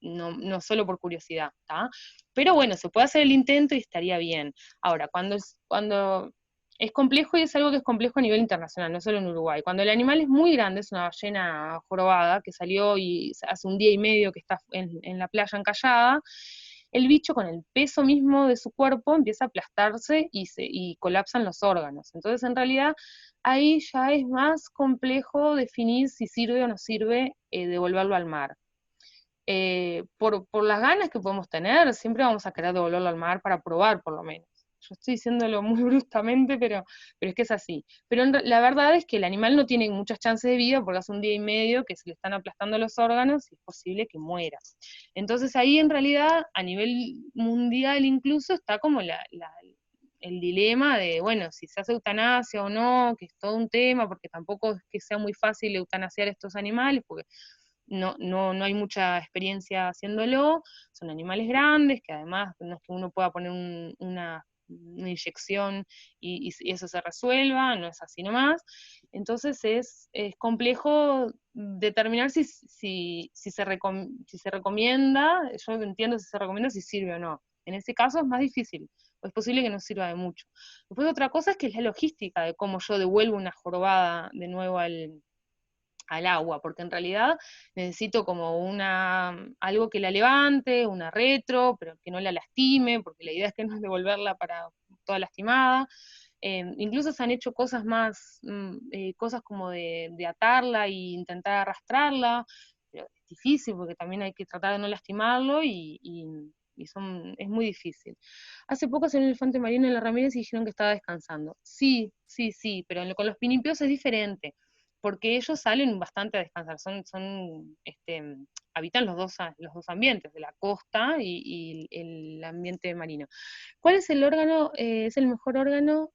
no solo por curiosidad, ¿tá? Pero bueno, se puede hacer el intento y estaría bien. Ahora, cuando es complejo y es algo que es complejo a nivel internacional, no solo en Uruguay. Cuando el animal es muy grande, es una ballena jorobada que salió y hace un día y medio que está en la playa encallada, el bicho con el peso mismo de su cuerpo empieza a aplastarse y colapsan los órganos. Entonces, en realidad, ahí ya es más complejo definir si sirve o no sirve devolverlo al mar. Por las ganas que podemos tener, siempre vamos a querer devolverlo al mar para probar, por lo menos. Yo estoy diciéndolo muy bruscamente, pero es que es así. Pero la verdad es que el animal no tiene muchas chances de vida porque hace un día y medio que se le están aplastando los órganos y es posible que muera. Entonces ahí en realidad, a nivel mundial incluso, está como el dilema de, bueno, si se hace eutanasia o no, que es todo un tema, porque tampoco es que sea muy fácil eutanasiar estos animales, porque no hay mucha experiencia haciéndolo, son animales grandes, que además no es que uno pueda poner una inyección y eso se resuelva, no es así nomás. Entonces es complejo determinar si se recomienda, yo entiendo si se recomienda, si sirve o no. En ese caso es más difícil, o es posible que no sirva de mucho. Después otra cosa es que es la logística de cómo yo devuelvo una jorobada de nuevo al agua, porque en realidad necesito como algo que la levante, una retro, pero que no la lastime, porque la idea es que no es devolverla para toda lastimada. Incluso se han hecho cosas cosas como de atarla e intentar arrastrarla, pero es difícil porque también hay que tratar de no lastimarlo es muy difícil. Hace poco salió un elefante marino en la Ramírez y dijeron que estaba descansando. Sí, sí, sí, pero con los pinipios es diferente porque ellos salen bastante a descansar, habitan los dos ambientes, de la costa y el ambiente marino. ¿Cuál es el órgano, es el mejor órgano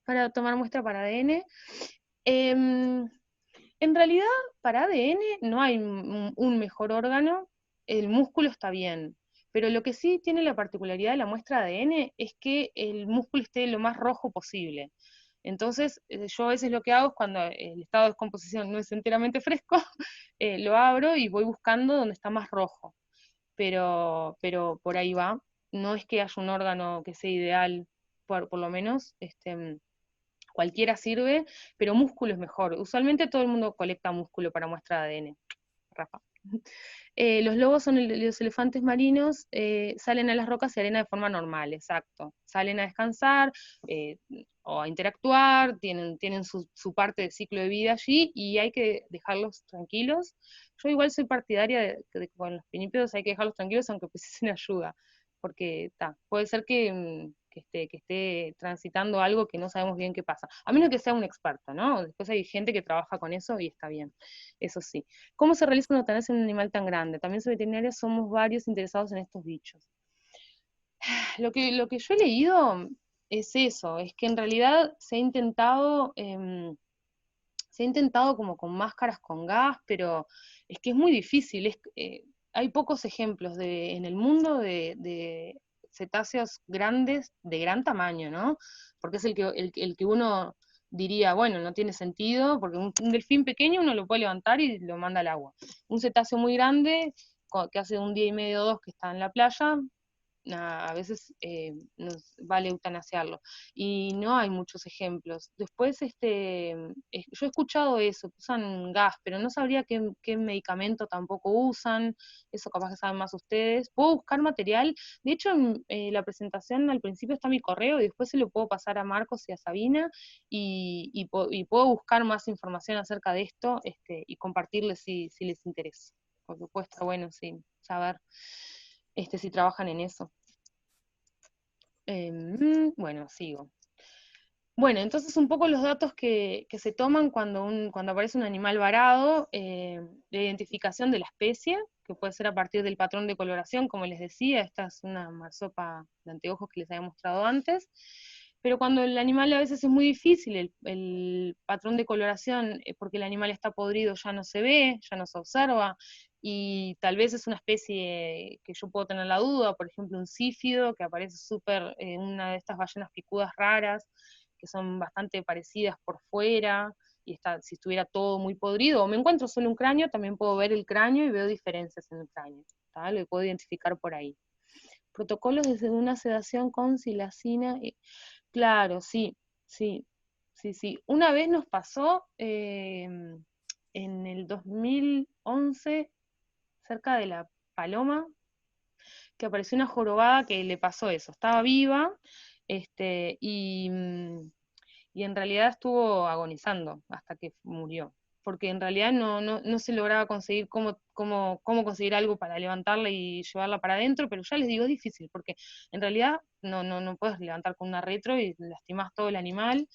para tomar muestra para ADN? En realidad, para ADN no hay un mejor órgano, el músculo está bien, pero lo que sí tiene la particularidad de la muestra de ADN es que el músculo esté lo más rojo posible. Entonces, yo a veces lo que hago es cuando el estado de descomposición no es enteramente fresco, lo abro y voy buscando donde está más rojo. Pero por ahí va. No es que haya un órgano que sea ideal, por lo menos. Cualquiera sirve, pero músculo es mejor. Usualmente todo el mundo colecta músculo para muestra de ADN, Rafa. Los lobos los elefantes marinos, salen a las rocas y arena de forma normal, exacto. Salen a descansar o a interactuar, tienen su parte de ciclo de vida allí y hay que dejarlos tranquilos. Yo igual soy partidaria de que con los pinípedos hay que dejarlos tranquilos aunque precisen ayuda, porque puede ser que esté transitando algo que no sabemos bien qué pasa. A menos que sea un experto, ¿no? Después hay gente que trabaja con eso y está bien, eso sí. ¿Cómo se realiza una eutanasia en un animal tan grande? También soy veterinaria, somos varios interesados en estos bichos. Lo que yo he leído es eso, es que en realidad se ha intentado como con máscaras con gas, pero es que es muy difícil. Hay pocos ejemplos en el mundo de cetáceos grandes, de gran tamaño, ¿no? Porque es el que uno diría, bueno, no tiene sentido, porque un delfín pequeño uno lo puede levantar y lo manda al agua. Un cetáceo muy grande, que hace un día y medio o dos que está en la playa, a veces nos vale eutanasiarlo. Y no hay muchos ejemplos. Después, yo he escuchado eso, usan gas, pero no sabría qué medicamento tampoco usan, eso capaz que saben más ustedes. Puedo buscar material, de hecho, en la presentación al principio está mi correo y después se lo puedo pasar a Marcos y a Sabina y puedo buscar más información acerca de esto y compartirles si les interesa. Porque puede estar bueno, sí, saber si trabajan en eso. Bueno, sigo. Bueno, entonces un poco los datos que se toman cuando aparece un animal varado, la identificación de la especie, que puede ser a partir del patrón de coloración, como les decía, esta es una marsopa de anteojos que les había mostrado antes, pero cuando el animal a veces es muy difícil, el patrón de coloración, porque el animal está podrido, ya no se ve, ya no se observa, y tal vez es una especie que yo puedo tener la duda, por ejemplo un sífido, que aparece súper, una de estas ballenas picudas raras, que son bastante parecidas por fuera, y si estuviera todo muy podrido, o me encuentro solo un cráneo, también puedo ver el cráneo y veo diferencias en el cráneo, ¿tá? Lo puedo identificar por ahí. Protocolos desde una sedación con silacina, claro, sí, sí, sí, sí. Una vez nos pasó en el 2011, cerca de La Paloma, que apareció una jorobada que le pasó eso, estaba viva, este, y, mm, y en realidad estuvo agonizando hasta que murió, porque en realidad no se lograba conseguir cómo conseguir algo para levantarla y llevarla para adentro, pero ya les digo, es difícil, porque en realidad no puedes levantar con una retro y lastimás todo el animal.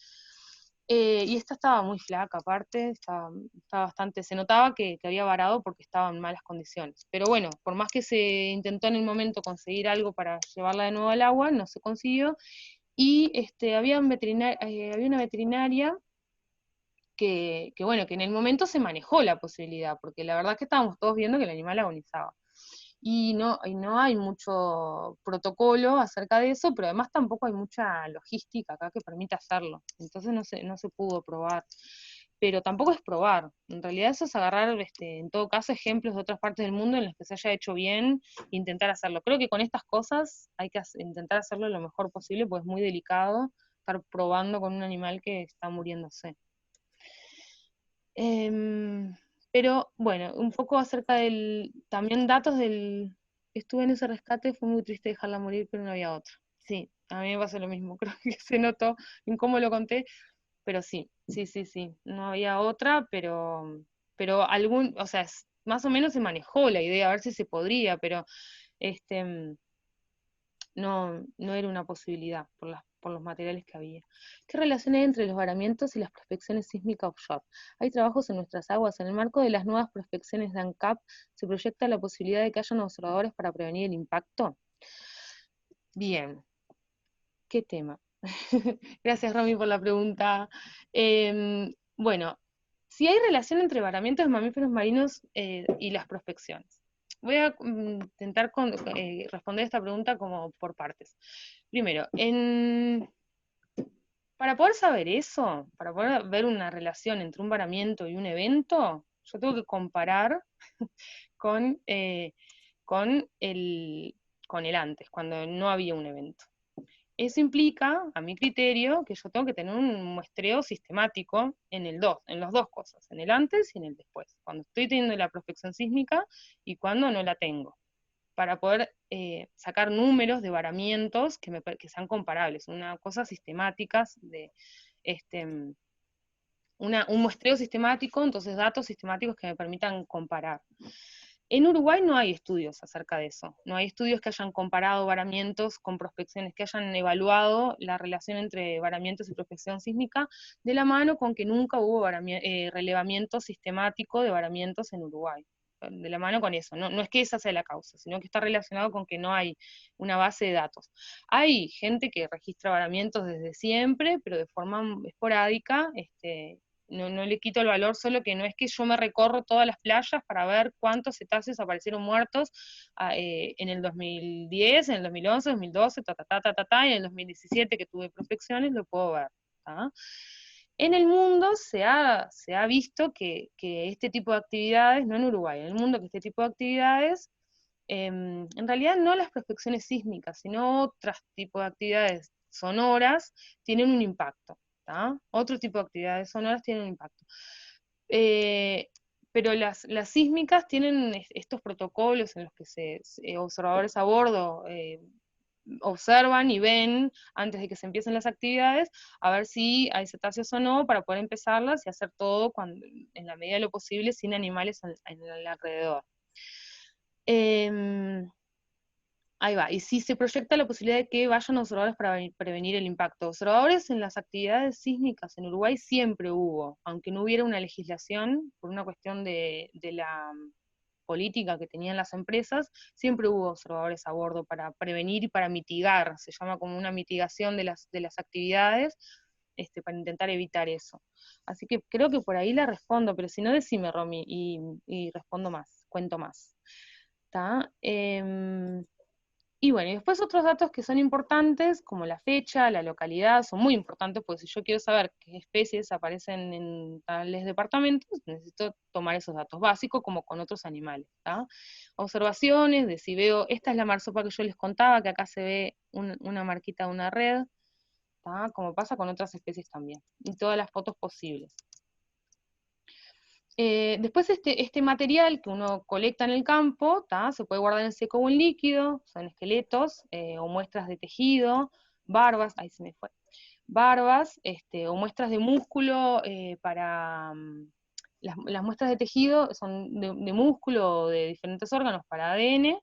Y esta estaba muy flaca, aparte, estaba bastante, se notaba que había varado porque estaba en malas condiciones. Pero bueno, por más que se intentó en el momento conseguir algo para llevarla de nuevo al agua, no se consiguió. Y había una veterinaria bueno, que en el momento se manejó la posibilidad, porque la verdad que estábamos todos viendo que el animal agonizaba. Y no hay mucho protocolo acerca de eso, pero además tampoco hay mucha logística acá que permita hacerlo. Entonces no se pudo probar. Pero tampoco es probar. En realidad eso es agarrar, en todo caso, ejemplos de otras partes del mundo en las que se haya hecho bien e intentar hacerlo. Creo que con estas cosas hay que intentar hacerlo lo mejor posible, porque es muy delicado estar probando con un animal que está muriéndose. Em, pero bueno, un poco acerca también datos estuve en ese rescate, fue muy triste dejarla morir, pero no había otra. Sí, a mí me pasó lo mismo, creo que se notó en cómo lo conté, pero sí, sí, sí, sí, no había otra, pero o sea, más o menos se manejó la idea, a ver si se podría, pero este, no era una posibilidad por los materiales que había. ¿Qué relación hay entre los varamientos y las prospecciones sísmicas offshore? Hay trabajos en nuestras aguas. En el marco de las nuevas prospecciones de ANCAP, ¿se proyecta la posibilidad de que haya observadores para prevenir el impacto? Bien, ¿qué tema? Gracias, Romy, por la pregunta. Bueno, si hay relación entre varamientos de mamíferos marinos y las prospecciones. Voy a intentar responder esta pregunta como por partes. Primero, para poder saber eso, para poder ver una relación entre un varamiento y un evento, yo tengo que comparar con, con el, con el antes, cuando no había un evento. Eso implica, a mi criterio, que yo tengo que tener un muestreo sistemático en las dos cosas, en el antes y en el después, cuando estoy teniendo la prospección sísmica y cuando no la tengo, para poder sacar números de varamientos que sean comparables, una cosa sistemáticas este, un muestreo sistemático, entonces datos sistemáticos que me permitan comparar. En Uruguay no hay estudios acerca de eso, no hay estudios que hayan comparado varamientos con prospecciones, que hayan evaluado la relación entre varamientos y prospección sísmica, de la mano con que nunca hubo relevamiento sistemático de varamientos en Uruguay. De la mano con eso, no es que esa sea la causa, sino que está relacionado con que no hay una base de datos. Hay gente que registra varamientos desde siempre, pero de forma esporádica, no le quito el valor, solo que no es que yo me recorro todas las playas para ver cuántos cetáceos aparecieron muertos en el 2010, en el 2011, 2012, y en el 2017 que tuve prospecciones, lo puedo ver. ¿tá? En el mundo se ha visto que este tipo de actividades, no en Uruguay, en el mundo que este tipo de actividades, en realidad no las prospecciones sísmicas, sino otros tipos de actividades sonoras, tienen un impacto. Otro tipo de actividades sonoras tienen un impacto. Pero las sísmicas tienen estos protocolos en los que observadores a bordo observan y ven antes de que se empiecen las actividades, a ver si hay cetáceos o no, para poder empezarlas y hacer todo en la medida de lo posible sin animales en el alrededor. Ahí va, y si se proyecta la posibilidad de que vayan observadores para prevenir el impacto. Observadores en las actividades sísmicas en Uruguay siempre hubo, aunque no hubiera una legislación, por una cuestión de la política que tenían las empresas, siempre hubo observadores a bordo para prevenir y para mitigar, se llama como una mitigación de las actividades, para intentar evitar eso. Así que creo que por ahí la respondo, pero si no, decime, Romy, y respondo más, cuento más. ¿Tá? Y bueno, y después otros datos que son importantes, como la fecha, la localidad, son muy importantes, porque si yo quiero saber qué especies aparecen en tales departamentos, necesito tomar esos datos básicos, como con otros animales. ¿tá? Observaciones de si veo, esta es la marsopa que yo les contaba, que acá se ve una marquita de una red, ¿tá? Como pasa con otras especies también, y todas las fotos posibles. Después este material que uno colecta en el campo, se puede guardar en seco o en líquido, son esqueletos o muestras de tejido, barbas, ahí se me fue, barbas o muestras de músculo las muestras de tejido son de músculo o de diferentes órganos para ADN,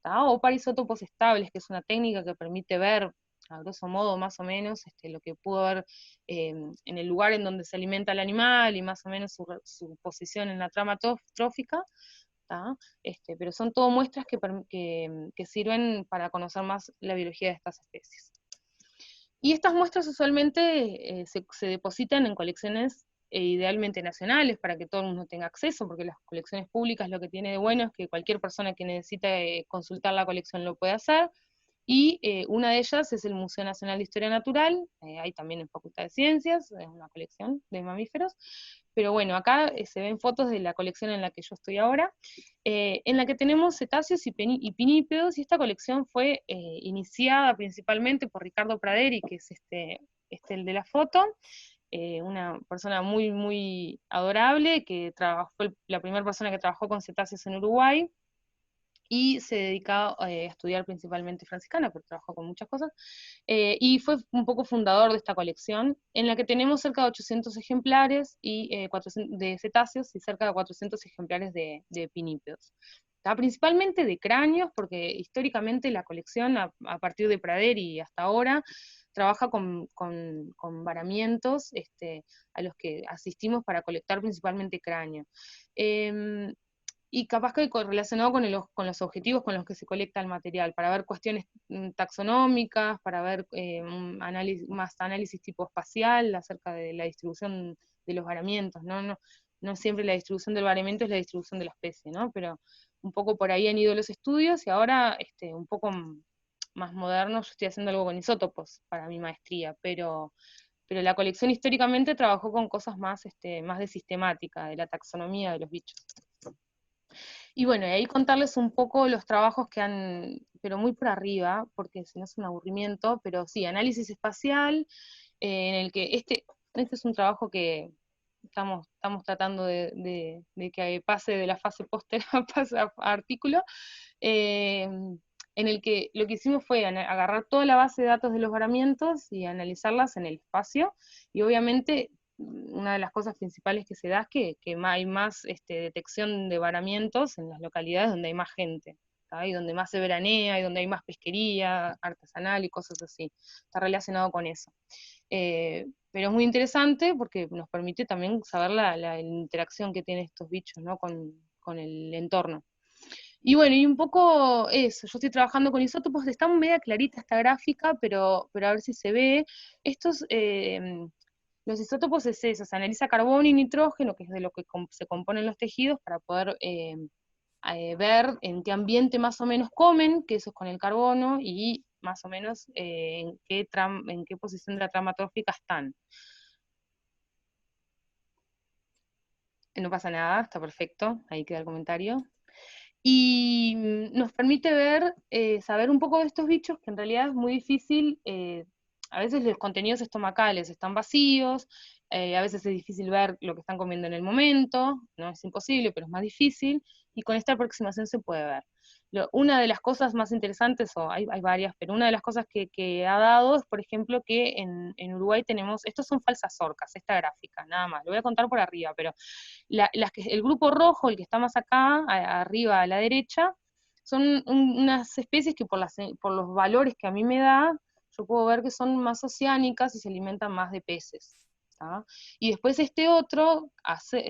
o para isótopos estables, que es una técnica que permite ver a grosso modo, más o menos, lo que pudo ver en el lugar en donde se alimenta el animal y más o menos su posición en la trama trófica, pero son todo muestras que sirven para conocer más la biología de estas especies. Y estas muestras usualmente se depositan en colecciones idealmente nacionales para que todo el mundo tenga acceso, porque las colecciones públicas lo que tiene de bueno es que cualquier persona que necesite consultar la colección lo puede hacer, y una de ellas es el Museo Nacional de Historia Natural, hay también en Facultad de Ciencias, es una colección de mamíferos, pero bueno, acá se ven fotos de la colección en la que yo estoy ahora, en la que tenemos cetáceos y pinípedos, y esta colección fue iniciada principalmente por Ricardo Praderi, que es el de la foto, una persona muy, muy adorable, que fue la primera persona que trabajó con cetáceos en Uruguay, y se dedicaba a estudiar principalmente franciscana, porque trabajó con muchas cosas, y fue un poco fundador de esta colección, en la que tenemos cerca de 800 ejemplares de cetáceos y cerca de 400 ejemplares de pinípedos. Principalmente de cráneos, porque históricamente la colección, a partir de Praderi y hasta ahora, trabaja con varamientos a los que asistimos para colectar principalmente cráneo. Y capaz que relacionado con los objetivos con los que se colecta el material, para ver cuestiones taxonómicas, para ver más análisis tipo espacial acerca de la distribución de los varamientos, no siempre la distribución del varamiento es la distribución de la especie, ¿no? Pero un poco por ahí han ido los estudios, y ahora un poco más moderno, yo estoy haciendo algo con isótopos para mi maestría, pero la colección históricamente trabajó con cosas más de sistemática, de la taxonomía de los bichos. Y bueno, y ahí contarles un poco los trabajos que han, pero muy por arriba, porque si no es un aburrimiento, pero sí, análisis espacial, en el que este es un trabajo que estamos tratando de que pase de la fase póster a pase a artículo, en el que lo que hicimos fue agarrar toda la base de datos de los varamientos y analizarlas en el espacio, y obviamente una de las cosas principales que se da es que hay más detección de varamientos en las localidades donde hay más gente, ¿tá? Y donde más se veranea, y donde hay más pesquería artesanal y cosas así. Está relacionado con eso. Pero es muy interesante porque nos permite también saber la interacción que tienen estos bichos, ¿no? con el entorno. Y bueno, y un poco eso, yo estoy trabajando con isótopos, está media clarita esta gráfica, pero a ver si se ve. Estos, los isótopos es eso, se analiza carbono y nitrógeno, que es de lo que se componen los tejidos, para poder ver en qué ambiente más o menos comen, que eso es con el carbono, y más o menos en qué posición de la trama trófica están. No pasa nada, está perfecto, ahí queda el comentario. Y nos permite ver, saber un poco de estos bichos, que en realidad es muy difícil, a veces los contenidos estomacales están vacíos, a veces es difícil ver lo que están comiendo en el momento, no es imposible, pero es más difícil, y con esta aproximación se puede ver. Una de las cosas más interesantes, o hay varias, pero una de las cosas que ha dado es, por ejemplo, que en Uruguay tenemos, estos son falsas orcas, esta gráfica, nada más, lo voy a contar por arriba, pero el grupo rojo, el que está más acá, arriba a la derecha, son unas especies que por los valores que a mí me da, yo puedo ver que son más oceánicas y se alimentan más de peces. ¿Tá? Y después este otro,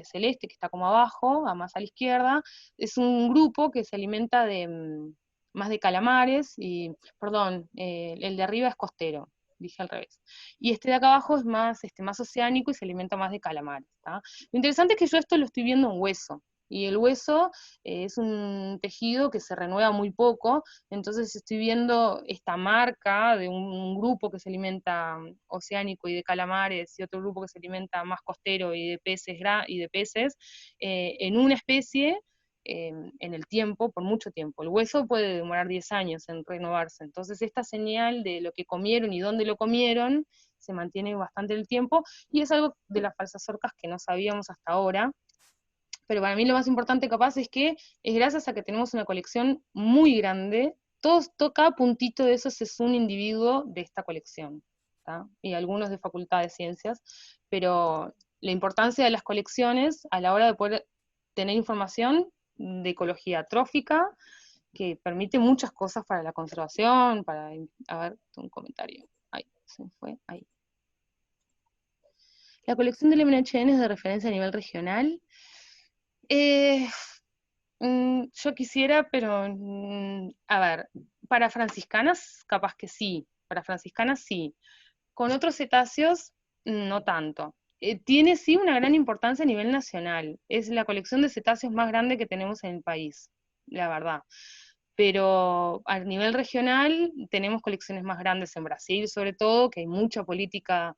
celeste, que está como abajo, más a la izquierda, es un grupo que se alimenta de más de calamares, y, perdón, el de arriba es costero, dije al revés. Y este de acá abajo es más oceánico y se alimenta más de calamares. ¿Tá? Lo interesante es que yo esto lo estoy viendo en hueso, y el hueso es un tejido que se renueva muy poco, entonces estoy viendo esta marca de un grupo que se alimenta oceánico y de calamares, y otro grupo que se alimenta más costero y de peces en una especie en el tiempo, por mucho tiempo. El hueso puede demorar 10 años en renovarse, entonces esta señal de lo que comieron y dónde lo comieron se mantiene bastante el tiempo, y es algo de las falsas orcas que no sabíamos hasta ahora, pero para mí lo más importante capaz es que es gracias a que tenemos una colección muy grande, cada puntito de esos es un individuo de esta colección, ¿tá? Y algunos de Facultad de Ciencias, pero la importancia de las colecciones a la hora de poder tener información de ecología trófica, que permite muchas cosas para la conservación, a ver, un comentario, ahí, se me fue, ahí. La colección del MNHN es de referencia a nivel regional. Eh, yo quisiera, pero a ver, para franciscanas capaz que sí, para franciscanas sí. Con otros cetáceos, no tanto. Tiene sí una gran importancia a nivel nacional. Es la colección de cetáceos más grande que tenemos en el país, la verdad. Pero a nivel regional tenemos colecciones más grandes en Brasil, sobre todo, que hay mucha política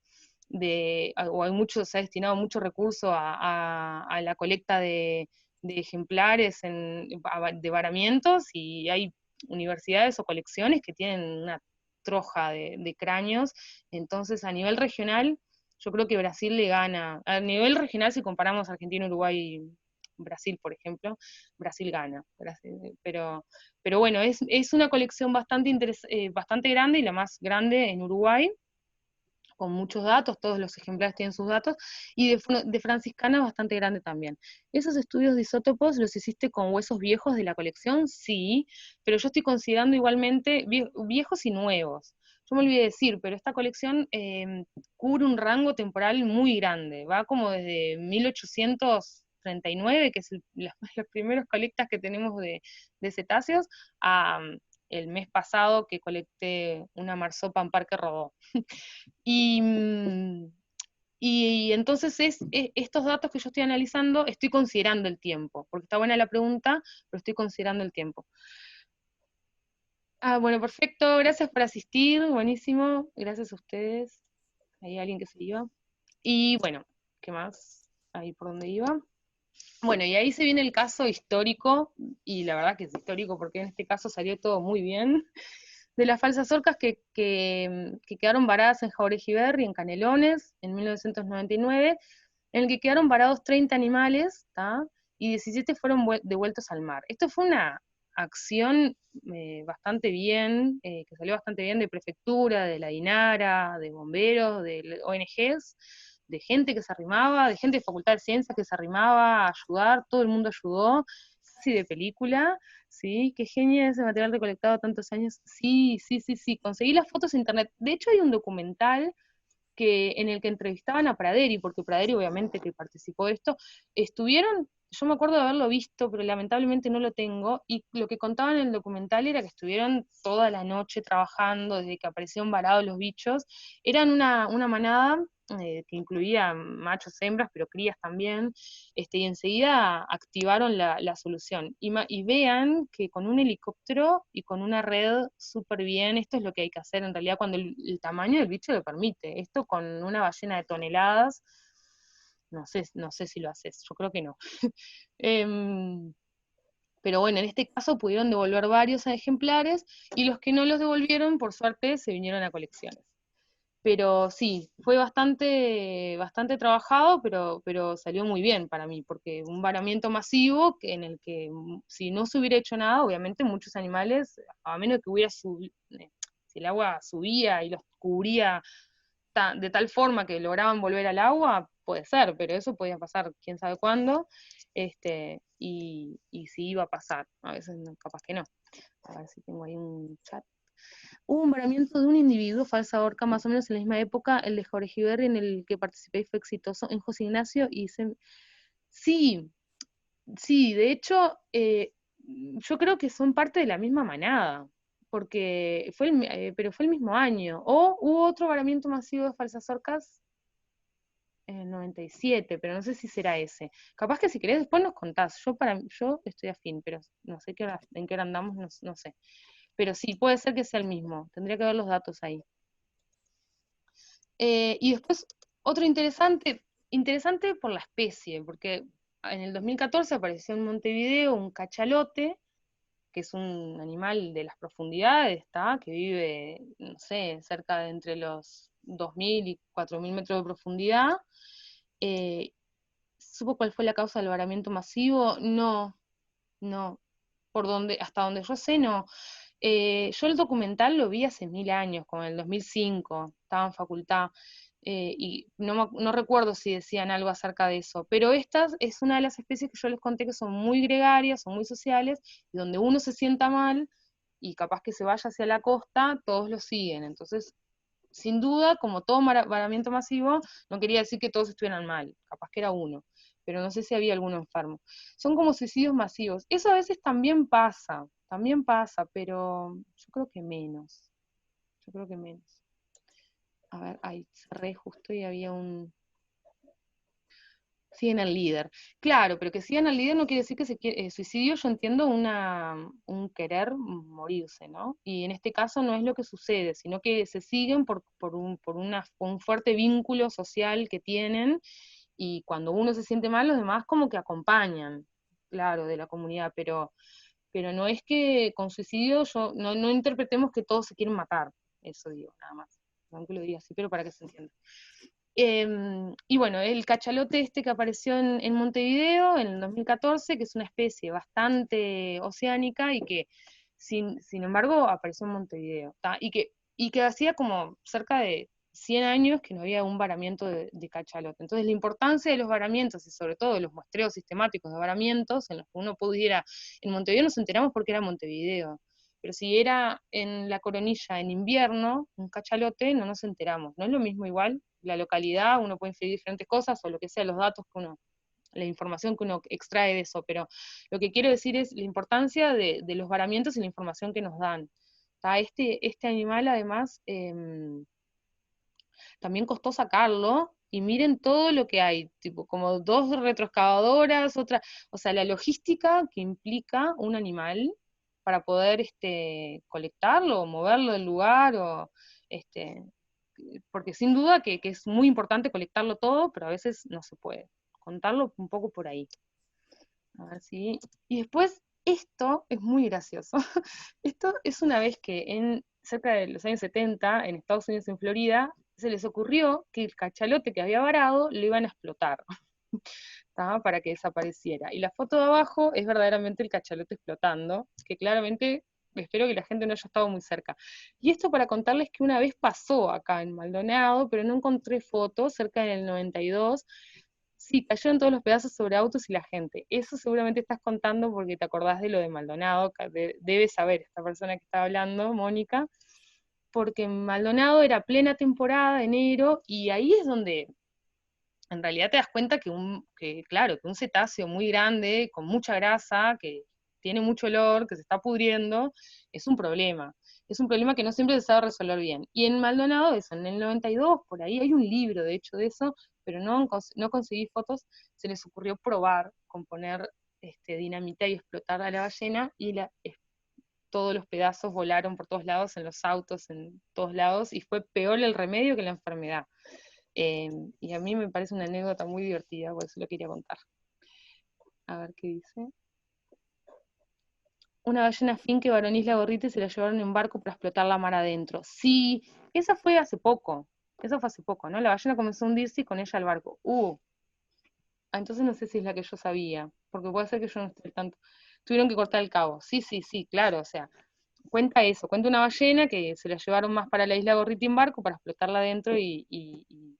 o hay mucho, se ha destinado mucho recurso a la colecta de ejemplares de varamientos, y hay universidades o colecciones que tienen una troja de cráneos. Entonces a nivel regional yo creo que Brasil le gana. A nivel regional, si comparamos Argentina, Uruguay, Brasil, por ejemplo, Brasil gana. Pero bueno, es una colección bastante grande, y la más grande en Uruguay, con muchos datos, todos los ejemplares tienen sus datos, y de franciscana bastante grande también. ¿Esos estudios de isótopos los hiciste con huesos viejos de la colección? Sí, pero yo estoy considerando igualmente viejos y nuevos. Yo me olvidé decir, pero esta colección cubre un rango temporal muy grande, va como desde 1839, que es las primeras colectas que tenemos de cetáceos, a el mes pasado que colecté una marsopa en Parque Rodó. Y, y entonces estos datos que yo estoy analizando, estoy considerando el tiempo, porque está buena la pregunta, pero estoy considerando el tiempo. Bueno, perfecto, gracias por asistir, buenísimo, gracias a ustedes. Hay alguien que se iba. Y bueno, ¿qué más? Ahí por donde iba. Bueno, y ahí se viene el caso histórico, y la verdad que es histórico porque en este caso salió todo muy bien, de las falsas orcas que quedaron varadas en Jauregiberri, en Canelones, en 1999, en el que quedaron varados 30 animales, ¿tá? Y 17 fueron devueltos al mar. Esto fue una acción bastante bien, que salió bastante bien, de prefectura, de la DINARA, de bomberos, de ONGs, de gente que se arrimaba, de gente de Facultad de Ciencias que se arrimaba a ayudar, todo el mundo ayudó, casi de película, ¿sí? Qué genial ese material recolectado tantos años. Sí, sí, sí, sí, conseguí las fotos en internet. De hecho hay un documental en el que entrevistaban a Praderi, porque Praderi obviamente que participó de esto, estuvieron, yo me acuerdo de haberlo visto, pero lamentablemente no lo tengo, y lo que contaban en el documental era que estuvieron toda la noche trabajando, desde que aparecieron varados los bichos, eran una manada que incluía machos, hembras, pero crías también, y enseguida activaron la solución. Y vean que con un helicóptero y con una red súper bien, esto es lo que hay que hacer en realidad cuando el tamaño del bicho lo permite. Esto con una ballena de toneladas, no sé si lo haces, yo creo que no. Pero bueno, en este caso pudieron devolver varios ejemplares y los que no los devolvieron, por suerte, se vinieron a colecciones. Pero sí, fue bastante trabajado, pero salió muy bien para mí, porque un varamiento masivo en el que si no se hubiera hecho nada, obviamente muchos animales, a menos que hubiera subido, si el agua subía y los cubría de tal forma que lograban volver al agua, puede ser, pero eso podía pasar quién sabe cuándo, y si iba a pasar, a veces capaz que no. A ver si tengo ahí un chat. Hubo un varamiento de un individuo, falsa horca, más o menos en la misma época, el de Jorge Iberri, en el que participé y fue exitoso, en José Ignacio, sí, sí, de hecho, yo creo que son parte de la misma manada, porque pero fue el mismo año. O hubo otro varamiento masivo de falsas orcas en el 97, pero no sé si será ese. Capaz que si querés después nos contás. Yo estoy afín, pero no sé en qué hora andamos, no sé. Pero sí, puede ser que sea el mismo. Tendría que ver los datos ahí. Y después, otro interesante por la especie, porque en el 2014 apareció en Montevideo un cachalote, que es un animal de las profundidades, ¿está? Que vive, no sé, cerca de entre los 2.000 y 4.000 metros de profundidad. Eh, ¿Supo cuál fue la causa del varamiento masivo? No, no. Hasta donde yo sé, no. Yo el documental lo vi hace 1000 años, como en el 2005, estaba en facultad, y no recuerdo si decían algo acerca de eso, pero esta es una de las especies que yo les conté que son muy gregarias, son muy sociales, y donde uno se sienta mal, y capaz que se vaya hacia la costa, todos lo siguen. Entonces, sin duda, como todo varamiento masivo, no quería decir que todos estuvieran mal, capaz que era uno, pero no sé si había alguno enfermo. Son como suicidios masivos. Eso a veces también pasa, pero yo creo que menos. Yo creo que menos. A ver, ahí cerré justo y había siguen al líder. Claro, pero que sigan al líder no quiere decir que suicidio, yo entiendo un querer morirse, ¿no? Y en este caso no es lo que sucede, sino que se siguen por un fuerte vínculo social que tienen, y cuando uno se siente mal, los demás como que acompañan, claro, de la comunidad, pero no es que con suicidio no interpretemos que todos se quieren matar, eso digo, nada más. Aunque lo diga así, pero para que se entienda. Y bueno, el cachalote este que apareció en Montevideo en el 2014, que es una especie bastante oceánica y que, sin embargo, apareció en Montevideo, ¿tá? Y que hacía como cerca de 100 años que no había un varamiento de cachalote. Entonces, la importancia de los varamientos y sobre todo de los muestreos sistemáticos de varamientos en los que uno pudiera, en Montevideo nos enteramos porque era Montevideo, pero si era en la Coronilla en invierno, un cachalote, no nos enteramos. No es lo mismo igual, la localidad, uno puede inferir diferentes cosas, o lo que sea, los datos la información que uno extrae de eso, pero lo que quiero decir es la importancia de los varamientos y la información que nos dan. Este animal, además, también costó sacarlo, y miren todo lo que hay, tipo como 2 retroexcavadoras, o sea, la logística que implica un animal para poder colectarlo o moverlo del lugar, este, porque sin duda que es muy importante colectarlo todo, pero a veces no se puede. Contarlo un poco por ahí. A ver si. Y después, esto es muy gracioso. Esto es una vez que cerca de los años 70, en Estados Unidos, en Florida, se les ocurrió que el cachalote que había varado lo iban a explotar, ¿tá? Para que desapareciera. Y la foto de abajo es verdaderamente el cachalote explotando, que claramente espero que la gente no haya estado muy cerca. Y esto para contarles que una vez pasó acá en Maldonado, pero no encontré fotos, cerca del 92, sí, cayeron todos los pedazos sobre autos y la gente. Eso seguramente estás contando porque te acordás de lo de Maldonado, que debe saber esta persona que está hablando, Mónica, porque en Maldonado era plena temporada, enero, y ahí es donde en realidad te das cuenta claro, que un cetáceo muy grande, con mucha grasa, que tiene mucho olor, que se está pudriendo, es un problema. Es un problema que no siempre se sabe resolver bien. Y en Maldonado, eso, en el 92, por ahí hay un libro, de hecho, de eso, pero no conseguí fotos, se les ocurrió probar con poner dinamita y explotar a la ballena, y todos los pedazos volaron por todos lados, en los autos, en todos lados, y fue peor el remedio que la enfermedad. Y a mí me parece una anécdota muy divertida, por eso lo quería contar. A ver qué dice. Una ballena finque varón Isla Gorriti se la llevaron en barco para explotar la mar adentro. Sí, esa fue hace poco. Eso fue hace poco, ¿no? La ballena comenzó a hundirse y con ella el barco. Entonces no sé si es la que yo sabía, porque puede ser que yo no esté al tanto. Tuvieron que cortar el cabo. Sí, sí, sí, claro, o sea, cuenta eso, cuenta una ballena que se la llevaron más para la isla Gorriti en barco para explotarla adentro y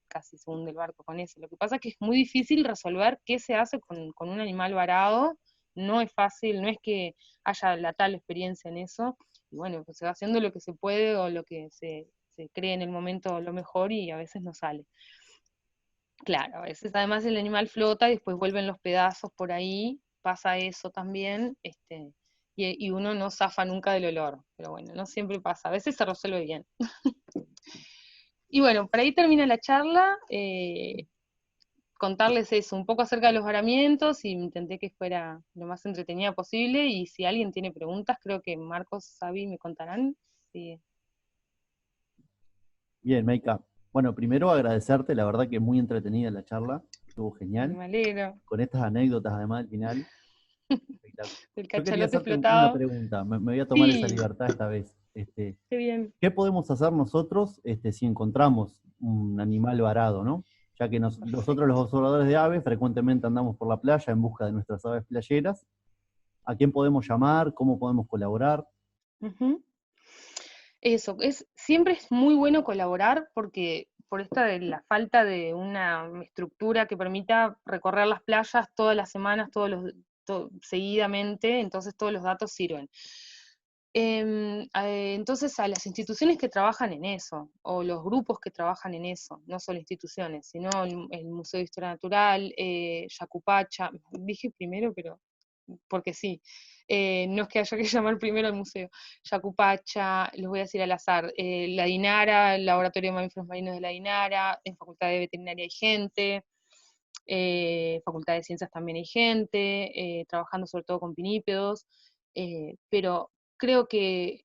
casi se hunde el barco con eso. Lo que pasa es que es muy difícil resolver qué se hace con un animal varado, no es fácil, no es que haya la tal experiencia en eso, y bueno, pues se va haciendo lo que se puede o lo que se cree en el momento lo mejor y a veces no sale. Claro, a veces además el animal flota y después vuelven los pedazos por ahí, pasa eso también, y uno no zafa nunca del olor, pero bueno, no siempre pasa, a veces se resuelve bien. Y bueno, por ahí termina la charla, contarles eso, un poco acerca de los varamientos, y intenté que fuera lo más entretenida posible, y si alguien tiene preguntas, creo que Marcos, Sabi me contarán. Sí, Bien, Meika. Bueno, primero agradecerte, la verdad que muy entretenida la charla, estuvo genial, me alegro, con estas anécdotas además al final, espectacular. el Yo quería cachalote hacerte una explotado. pregunta, me voy a tomar esa Sí, libertad esta vez. qué bien. ¿Qué podemos hacer nosotros si encontramos un animal varado, ¿no? Ya que nosotros los Perfecto. observadores de aves frecuentemente andamos por la playa en busca de nuestras aves playeras. ¿A quién podemos llamar? ¿Cómo podemos colaborar? Ujú. Eso, siempre es muy bueno colaborar porque por esta de la falta de una estructura que permita recorrer las playas todas las semanas, seguidamente, entonces todos los datos sirven. Entonces a las instituciones que trabajan en eso, o los grupos que trabajan en eso, no solo instituciones, sino el Museo de Historia Natural, Yacupacha, dije primero, pero porque sí, no es que haya que llamar primero al museo, Yacupacha, les voy a decir al azar, la DINARA, el Laboratorio de Mamíferos Marinos de la DINARA, en Facultad de Veterinaria hay gente, Facultad de Ciencias también hay gente, trabajando sobre todo con pinípedos, pero creo que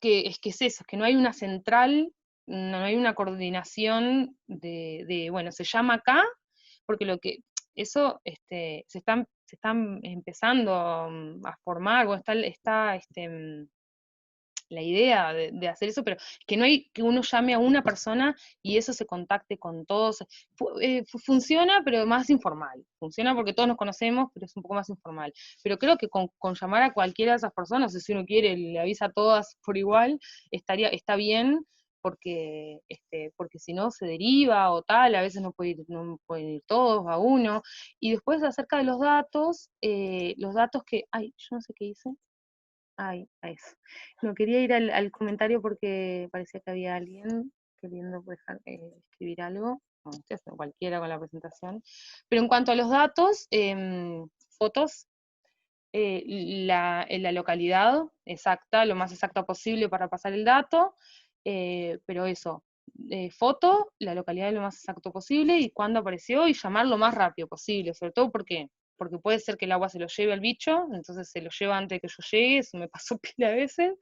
es eso, que no hay una central, no hay una coordinación bueno, se llama acá, porque eso se están empezando a formar, bueno, la idea de hacer eso, pero que no hay que uno llame a una persona y eso se contacte con todos. Funciona, pero más informal. Funciona porque todos nos conocemos, pero es un poco más informal. Pero creo que con llamar a cualquiera de esas personas, o si uno quiere, le avisa a todas por igual, está bien, porque si no se deriva o tal, a veces no pueden ir todos, a uno. Y después acerca de los datos ay, yo no sé qué hice. Ay, a eso. No quería ir al comentario porque parecía que había alguien queriendo escribir algo. No, estoy haciendo cualquiera con la presentación. Pero en cuanto a los datos, fotos, la localidad exacta, lo más exacta posible para pasar el dato, pero eso, foto, la localidad lo más exacto posible y cuándo apareció y llamar lo más rápido posible, sobre todo porque puede ser que el agua se lo lleve al bicho, entonces se lo lleva antes de que yo llegue, eso me pasó pila de veces,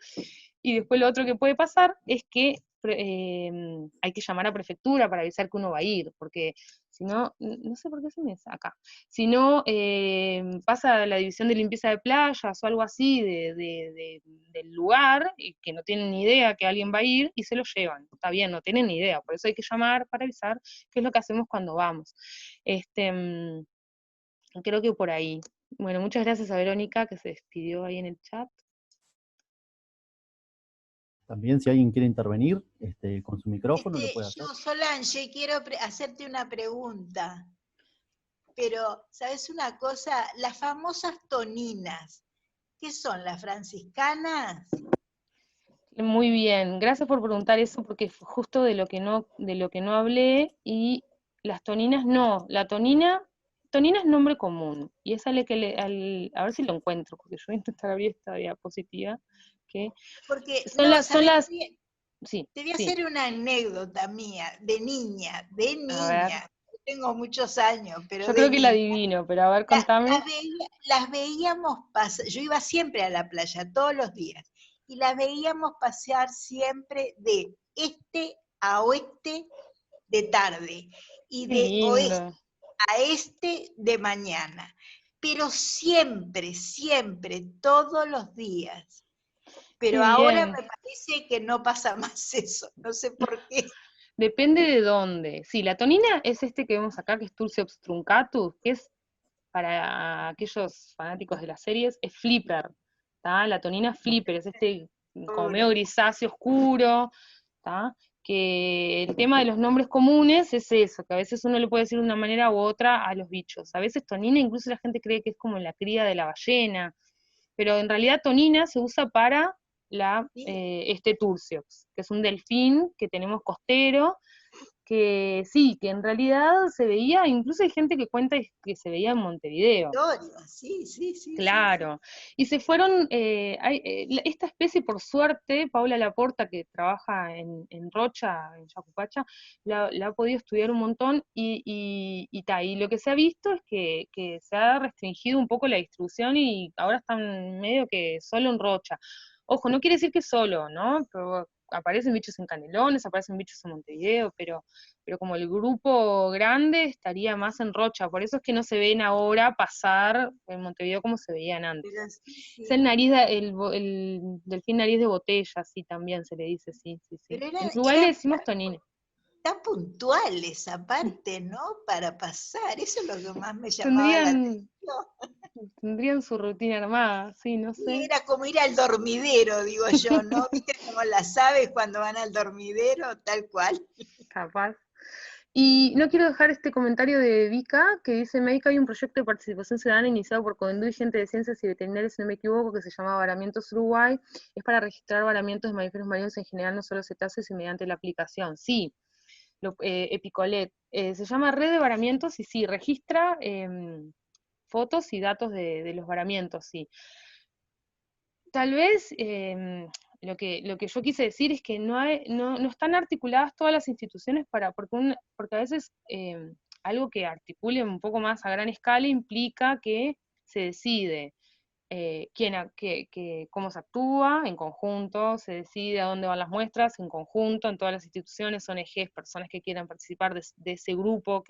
y después lo otro que puede pasar es que hay que llamar a prefectura para avisar que uno va a ir, porque si no, no sé por qué se me saca, si no, pasa a la división de limpieza de playas o algo así del lugar, y que no tienen ni idea que alguien va a ir, y se lo llevan. Está bien, no tienen ni idea, por eso hay que llamar para avisar qué es lo que hacemos cuando vamos. Este, mm, Creo que por ahí. Bueno, muchas gracias a Verónica que se despidió ahí en el chat. También si alguien quiere intervenir con su micrófono, lo puede hacer. Yo, Solange, quiero hacerte una pregunta. Pero, ¿sabes una cosa? Las famosas toninas, ¿qué son las franciscanas? Muy bien, gracias por preguntar eso, porque es justo de lo que no hablé, y las toninas no, tonina es nombre común, y es a ver si lo encuentro, porque yo voy a intentar abrir esta diapositiva, que Porque, son no, son ¿sabes las, qué? sí, Te voy a sí, hacer una anécdota mía, de a ver, niña. Tengo muchos años, pero yo de creo que la niña. adivino, pero a ver, contame. Las veíamos pasar, yo iba siempre a la playa, todos los días, y las veíamos pasear siempre de este a oeste de tarde, y Qué de oeste lindo. a este de mañana, pero siempre, siempre, todos los días. Qué Pero ahora bien. me parece que no pasa más eso, no sé por qué. Depende de dónde. Sí, la tonina es este que vemos acá, que es Tursiops truncatus, que es, para aquellos fanáticos de las series, es flipper, ¿tá? La tonina flipper, es este como medio grisáceo oscuro, ¿tá? Que el tema de los nombres comunes es eso, que a veces uno le puede decir de una manera u otra a los bichos. A veces tonina, incluso la gente cree que es como la cría de la ballena, pero en realidad tonina se usa para Sí, este Tursiops, que es un delfín que tenemos costero, que sí, que en realidad se veía, incluso hay gente que cuenta que se veía en Montevideo. historia, sí, sí, sí, sí, sí. Claro, y se fueron, esta especie, por suerte, Paula Laporta, que trabaja en Rocha, en Yacupacha, la ha podido estudiar un montón, y lo que se ha visto es que se ha restringido un poco la distribución, y ahora están medio que solo en Rocha. Ojo, no quiere decir que solo, ¿no? Pero aparecen bichos en Canelones, aparecen bichos en Montevideo, pero como el grupo grande estaría más en Rocha, por eso es que no se ven ahora pasar en Montevideo como se veían antes. Pero Es el sí, nariz, el delfín nariz de botella, sí, también se le dice, sí, sí, sí. pero En Uruguay le era decimos tonina. tan puntual esa parte, ¿no? Para pasar, eso es lo que más me llamaba la Tendrían, atención. tendrían su rutina armada, sí, no Y sé, era como ir al dormidero, digo yo, ¿no? ¿Viste como las aves cuando van al dormidero? Tal cual. capaz. Y no quiero dejar este comentario de Vika, que dice: Médica, hay un proyecto de participación ciudadana iniciado por Condu y gente de ciencias y veterinarios, si no me equivoco, que se llama Varamientos Uruguay. Es para registrar varamientos de mamíferos marinos en general, no solo cetáceos, y mediante la aplicación. Sí, Epicolet. Se llama Red de Varamientos, y sí, registra fotos y datos de los varamientos, sí. Tal vez lo que yo quise decir es que no están articuladas todas las instituciones porque a veces algo que articule un poco más a gran escala implica que se decide cómo se actúa en conjunto, se decide a dónde van las muestras en conjunto, en todas las instituciones, ONGs, personas que quieran participar de ese grupo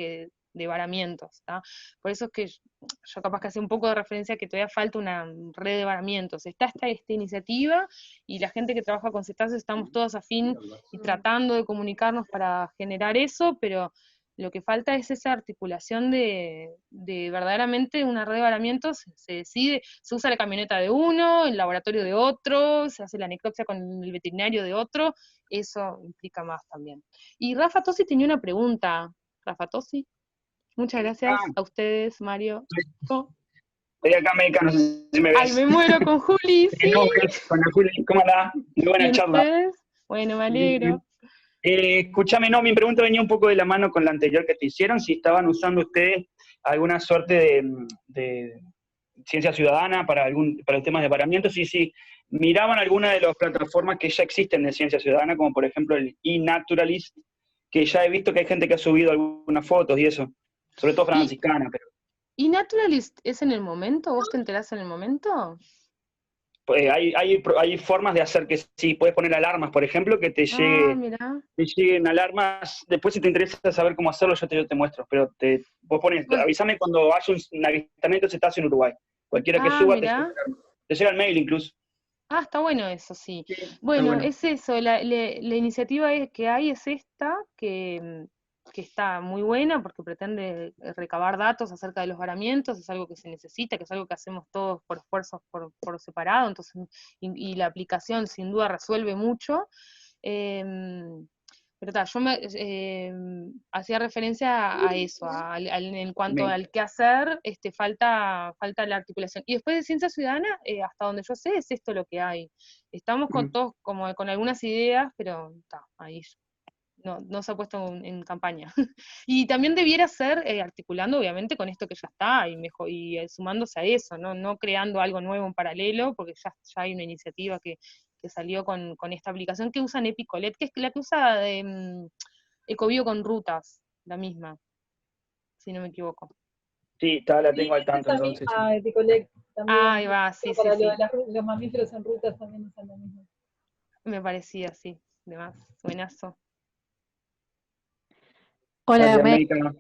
de varamientos, ¿tá? Por eso es que yo capaz que hacía un poco de referencia a que todavía falta una red de varamientos. Está esta iniciativa, y la gente que trabaja con cetáceos estamos todos afín y tratando de comunicarnos para generar eso, pero lo que falta es esa articulación de verdaderamente una red de varamientos. Se decide, se usa la camioneta de uno, el laboratorio de otro, se hace la necropsia con el veterinario de otro, eso implica más también. Y Rafa Tosi tenía una pregunta. Rafa Tosi, muchas gracias Ah, a ustedes, Mario. Oh, estoy acá, Meca, no sé si me ay, ves. me muero con Juli, sí. ¿Cómo ves? Con la Juli, ¿cómo andás? Muy buena ¿Y charla. ustedes? Bueno, me Bien. alegro. Escúchame, no, mi pregunta venía un poco de la mano con la anterior que te hicieron, si estaban usando ustedes alguna suerte de ciencia ciudadana para el tema de paramientos, y si miraban alguna de las plataformas que ya existen de ciencia ciudadana, como por ejemplo el eNaturalist, que ya he visto que hay gente que ha subido algunas fotos y eso, sobre todo ¿Y, franciscana, pero y Naturalist es en el momento? ¿Vos te enterás en el momento? hay formas de hacer que sí, puedes poner alarmas, por ejemplo, que Ah, mira. te lleguen alarmas. Después, si te interesa saber cómo hacerlo, yo te muestro. Pero vos pones, Bueno, avísame cuando haya un avistamiento de cetáceo en Uruguay. Cualquiera que ah, suba, mira. te llega el mail incluso. Ah, está bueno eso, sí. Sí, está Bueno, bueno. es eso, la iniciativa que hay es esta, que está muy buena porque pretende recabar datos acerca de los varamientos, es algo que se necesita, que es algo que hacemos todos por esfuerzos por separado, entonces, y la aplicación sin duda resuelve mucho. Pero yo hacía referencia a eso, en cuanto Bien. al qué hacer, falta la articulación. Y después de Ciencia Ciudadana, hasta donde yo sé, es esto lo que hay. Estamos con todos, como con algunas ideas, pero ahí no se ha puesto en campaña. Y también debiera ser articulando, obviamente, con esto que ya está, y sumándose a eso, no creando algo nuevo en paralelo, porque ya hay una iniciativa que salió con esta aplicación que usan Epicolet, que es la que usa Ecobio con rutas, la misma, si no me equivoco. Sí, la tengo al Sí, tanto también, entonces. Epicolect también. Ahí va, sí, Para sí, lo sí. de los mamíferos en rutas también usan lo mismo. Me parecía, sí, de más, buenazo. Hola, Gracias, May. Meika.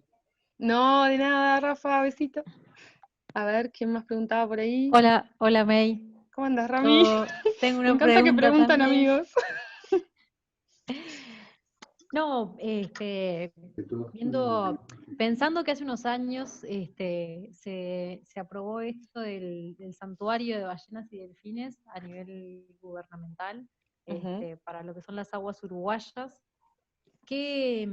No, de nada, Rafa, besito. A ver, ¿quién más preguntaba por ahí? Hola, May. ¿Cómo andas, Rami? Yo tengo Me una encanta que pregunta preguntan también. amigos. No, pensando que hace unos años se aprobó esto del santuario de ballenas y delfines a nivel gubernamental, para lo que son las aguas uruguayas, ¿qué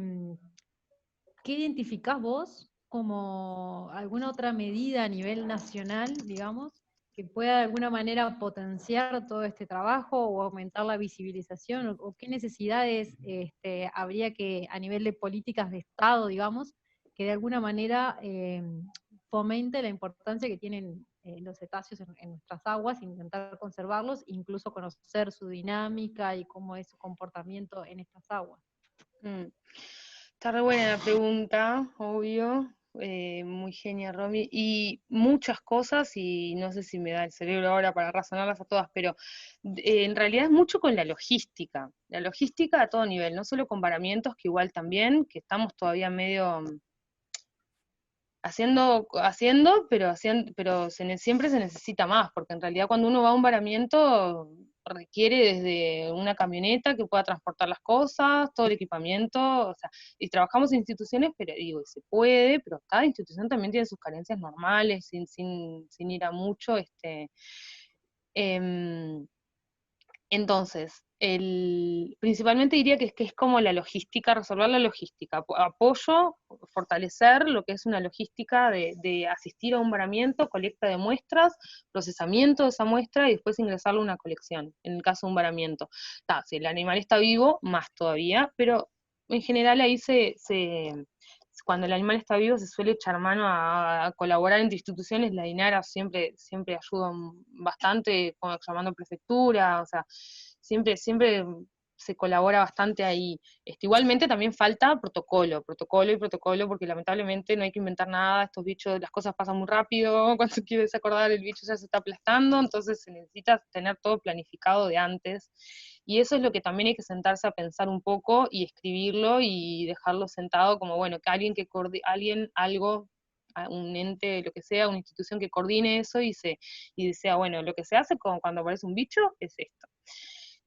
identificás vos como alguna otra medida a nivel nacional, digamos, que pueda de alguna manera potenciar todo este trabajo o aumentar la visibilización, o qué necesidades habría que, a nivel de políticas de Estado, digamos, que de alguna manera fomente la importancia que tienen los cetáceos en nuestras aguas, intentar conservarlos, incluso conocer su dinámica y cómo es su comportamiento en estas aguas? Está re buena la pregunta, obvio. Muy genia, Romy, y muchas cosas, y no sé si me da el cerebro ahora para razonarlas a todas, pero en realidad es mucho con la logística a todo nivel, no solo con varamientos, que igual también, que estamos todavía medio haciendo, pero siempre se necesita más, porque en realidad cuando uno va a un varamiento requiere desde una camioneta que pueda transportar las cosas, todo el equipamiento, o sea, y trabajamos en instituciones, pero digo, se puede, pero cada institución también tiene sus carencias normales, sin ir a mucho, entonces, principalmente diría que es como la logística, resolver la logística, apoyo, fortalecer lo que es una logística de asistir a un varamiento, colecta de muestras, procesamiento de esa muestra y después ingresarlo a una colección, en el caso de un varamiento. Si el animal está vivo, más todavía, pero en general ahí cuando el animal está vivo se suele echar mano a colaborar entre instituciones, la INARA siempre ayuda bastante, llamando a prefectura, o sea, siempre se colabora bastante ahí. Igualmente también falta protocolo, porque lamentablemente no hay que inventar nada, estos bichos, las cosas pasan muy rápido, cuando quieres acordar el bicho ya se está aplastando, entonces se necesita tener todo planificado de antes, y eso es lo que también hay que sentarse a pensar un poco y escribirlo y dejarlo sentado como, bueno, que algo, un ente, lo que sea, una institución que coordine eso y decía, bueno, lo que se hace cuando aparece un bicho es esto.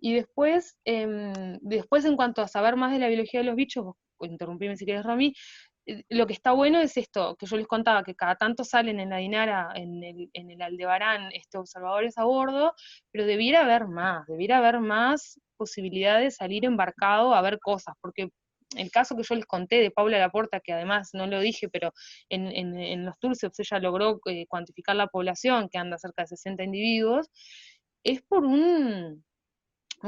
Y después en cuanto a saber más de la biología de los bichos, vos interrumpime si querés, Romy, lo que está bueno es esto, que yo les contaba, que cada tanto salen en la Dinara, en el Aldebarán, observadores a bordo, pero debiera haber más posibilidades de salir embarcado a ver cosas, porque el caso que yo les conté de Paula Laporta, que además no lo dije, pero en los Turceps ella logró cuantificar la población, que anda cerca de 60 individuos, es por un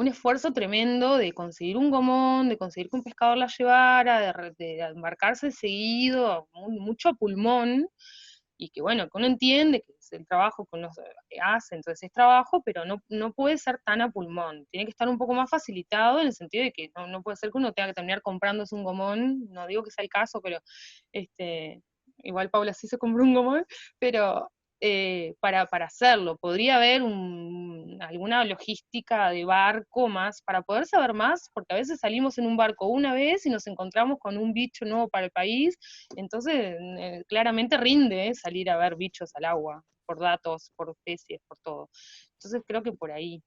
esfuerzo tremendo de conseguir un gomón, de conseguir que un pescador la llevara, de embarcarse seguido, mucho a pulmón, y que bueno, que uno entiende que es el trabajo que uno hace, entonces es trabajo, pero no puede ser tan a pulmón, tiene que estar un poco más facilitado en el sentido de que no puede ser que uno tenga que terminar comprándose un gomón, no digo que sea el caso, pero igual Paula sí se compró un gomón, pero para hacerlo. Podría haber alguna logística de barco más, para poder saber más, porque a veces salimos en un barco una vez y nos encontramos con un bicho nuevo para el país, entonces claramente rinde salir a ver bichos al agua, por datos, por especies, por todo. Entonces creo que por ahí.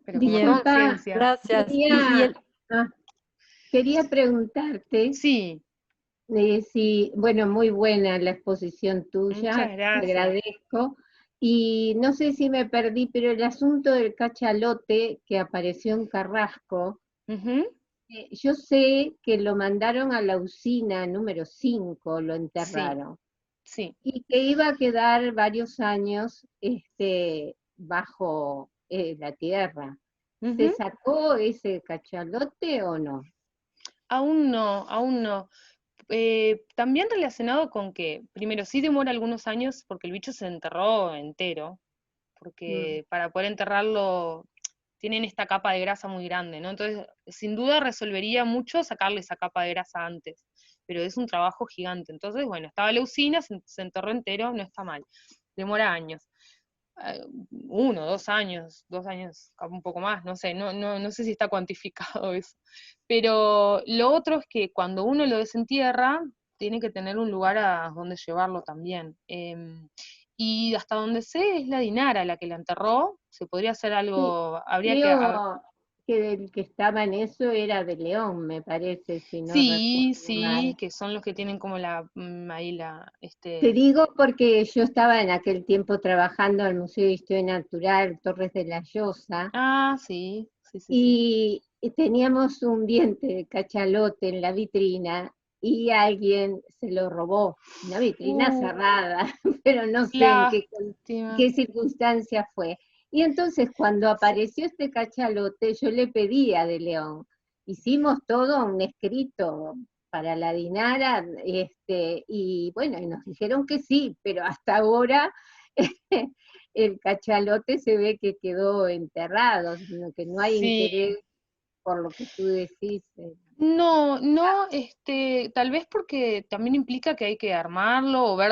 Pero como todo en ciencia. Gracias. Quería preguntarte, Sí. Sí, bueno, muy buena la exposición Muchas tuya, te gracias. agradezco. Y no sé si me perdí, pero el asunto del cachalote que apareció en Carrasco, Ujú, yo sé que lo mandaron a la usina número 5, lo sí, enterraron, sí. y que iba a quedar varios años bajo la tierra. ¿Se Ujú. sacó ese cachalote o no? Aún no, aún no. También relacionado con que, primero, sí demora algunos años porque el bicho se enterró entero, Mm. porque para poder enterrarlo tienen esta capa de grasa muy grande, ¿no? Entonces, sin duda resolvería mucho sacarle esa capa de grasa antes, pero es un trabajo gigante. Entonces, bueno, estaba la usina, se enterró entero, no está mal. Demora años. 1, 2 años, 2 años, un poco más, no sé, no sé si está cuantificado eso. Pero lo otro es que cuando uno lo desentierra, tiene que tener un lugar a donde llevarlo también. Y hasta donde sé es la Dinara la que la enterró, se podría hacer Sí, algo, habría que... creo que el que estaba en eso era de León, me parece, si no Sí, recuerdo sí, mal. que son los que tienen como ahí Te digo porque yo estaba en aquel tiempo trabajando en el Museo de Historia Natural, Torres de la Llosa, sí, sí, sí, sí. y teníamos un diente de cachalote en la vitrina y alguien se lo robó, una vitrina Uh, cerrada, pero no sé en lástima. qué circunstancia fue. Y entonces cuando apareció este cachalote, yo le pedí a De León, hicimos todo un escrito para la Dinara, y bueno, y nos dijeron que sí, pero hasta ahora el cachalote se ve que quedó enterrado, sino que no hay Sí, interés por lo que tú decís. no, no, tal vez porque también implica que hay que armarlo, o ver,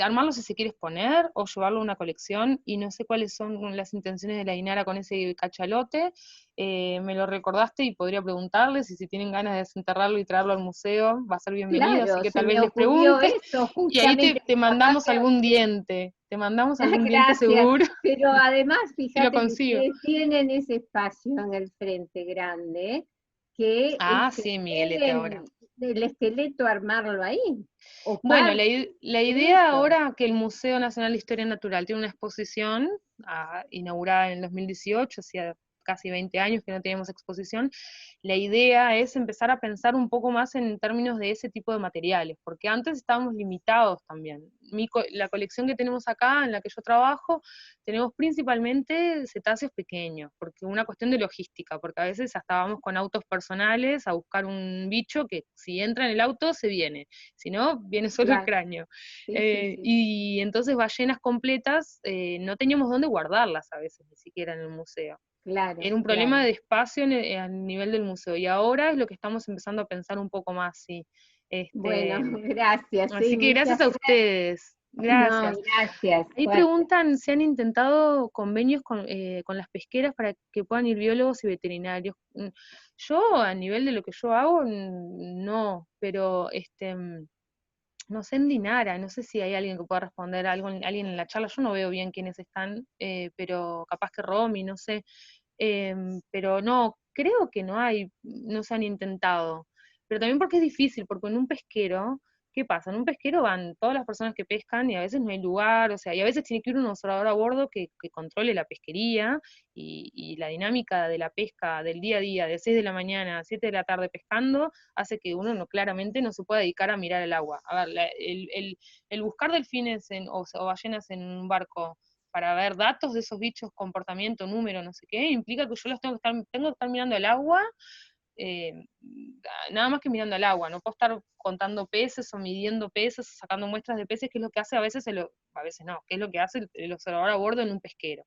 armarlo si se quiere exponer, o llevarlo a una colección, y no sé cuáles son las intenciones de la Inara con ese cachalote. Me lo recordaste y podría preguntarles, y si tienen ganas de desenterrarlo y traerlo al museo, va a ser bienvenido, así Claro, que se tal vez me les ocurrió preguntes, eso, y ahí justamente te mi papá mandamos algún diente, te mandamos algún diente Gracias, seguro, pero además si lo fíjate que consigo. ustedes tienen ese espacio en el frente grande, que Ah, se sí, Miguelete ahora. puede el esqueleto armarlo ahí, o Bueno, parte la de idea eso. ahora que el Museo Nacional de Historia Natural tiene una exposición inaugurada en el 2018, hacía casi 20 años que no teníamos exposición, la idea es empezar a pensar un poco más en términos de ese tipo de materiales, porque antes estábamos limitados también. La colección que tenemos acá, en la que yo trabajo, tenemos principalmente cetáceos pequeños, porque una cuestión de logística, porque a veces hasta vamos con autos personales a buscar un bicho que si entra en el auto se viene, si no, viene solo el Claro, cráneo. sí, sí, sí, Y entonces ballenas completas no teníamos dónde guardarlas a veces, ni siquiera en el museo. claro, Era un problema claro. de espacio a nivel del museo, y ahora es lo que estamos empezando a pensar un poco más, sí. Bueno, Este, gracias, sí, así que muchas gracias a gracias. ustedes, No, gracias. gracias, Ahí fuerte. preguntan si han intentado convenios con las pesqueras para que puedan ir biólogos y veterinarios. Yo, a nivel de lo que yo hago, no, pero no sé en Dinara, no sé si hay alguien que pueda responder algo, alguien en la charla, yo no veo bien quiénes están, pero capaz que Romy, no sé, pero no, creo que no se han intentado, pero también porque es difícil, porque en un pesquero, ¿qué pasa? En un pesquero van todas las personas que pescan y a veces no hay lugar, o sea, y a veces tiene que ir un observador a bordo que controle la pesquería y la dinámica de la pesca del día a día, de 6 de la mañana a 7 de la tarde pescando, hace que uno claramente no se pueda dedicar a mirar el agua. A ver, el buscar delfines o ballenas en un barco para ver datos de esos bichos, comportamiento, número, no sé qué, implica que yo tengo que estar mirando el agua, eh, nada más que mirando el agua, no puedo estar contando peces o midiendo peces o sacando muestras de peces, que es lo que hace a veces, a veces no, que es lo que hace el observador a bordo en un pesquero.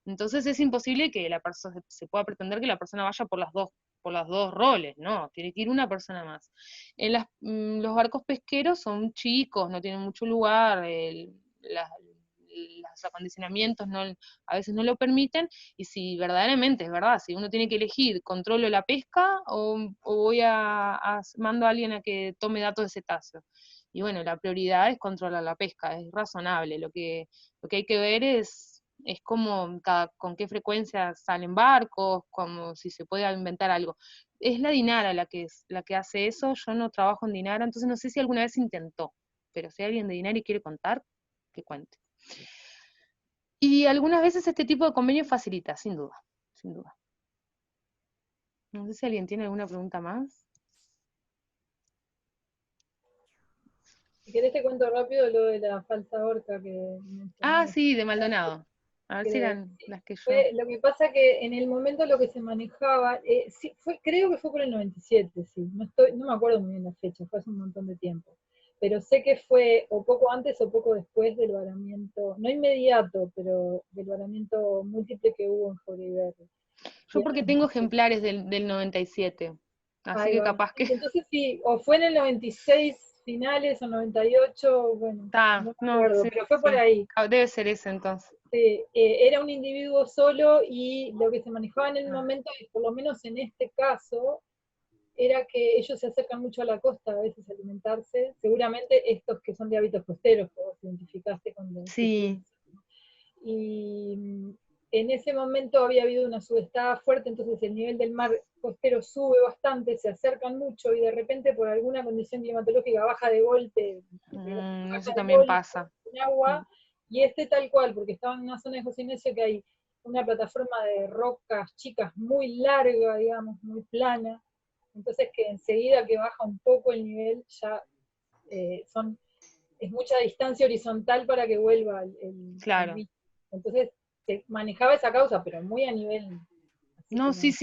Entonces es imposible que la persona se pueda pretender que la persona vaya por las dos roles, no, tiene que ir una persona más. Los barcos pesqueros son chicos, no tienen mucho lugar, los acondicionamientos a veces no lo permiten, y si verdaderamente es verdad, si uno tiene que elegir, controlo la pesca o voy mando a alguien a que tome datos de cetáceos. Y bueno, la prioridad es controlar la pesca, es razonable. Lo que hay que ver es Es como con qué frecuencia salen barcos, como si se puede inventar algo. Es la Dinara la que hace eso, yo no trabajo en Dinara, entonces no sé si alguna vez intentó, pero si alguien de Dinara y quiere contar, que cuente. Y algunas veces este tipo de convenio facilita, sin duda, sin duda. No sé si alguien tiene alguna pregunta más. Si querés te cuento rápido lo de la falsa horca que Ah, mencionabas. sí, de Maldonado. A ver si eran Sí, las que yo... lo que pasa que en el momento lo que se manejaba, sí, creo que fue por el 97, sí, no me acuerdo muy bien la fecha, fue hace un montón de tiempo, pero sé que fue o poco antes o poco después del varamiento, no inmediato, pero del varamiento múltiple que hubo en Jorge. Yo porque tengo ejemplares del 97, así Ahí que va. capaz que... Entonces sí, o fue en el 96 finales o 98, bueno, Está, no me no, acuerdo, sí, pero fue por sí. ahí. Debe ser ese entonces. Era un individuo solo y lo que se manejaba en el Ah. momento, y por lo menos en este caso, era que ellos se acercan mucho a la costa a veces a alimentarse, seguramente estos que son de hábitos costeros, que vos identificaste cuando... Sí. Y en ese momento había habido una subestada fuerte, entonces el nivel del mar costero sube bastante, se acercan mucho y de repente por alguna condición climatológica baja de golpe, Eso también pasa. en agua, y tal cual, porque estaba en una zona de José Ignacio que hay una plataforma de rocas chicas muy larga, digamos, muy plana, entonces que enseguida que baja un poco el nivel ya es mucha distancia horizontal para que vuelva Claro. bicho. Entonces se manejaba esa causa, pero muy a nivel... No, sí,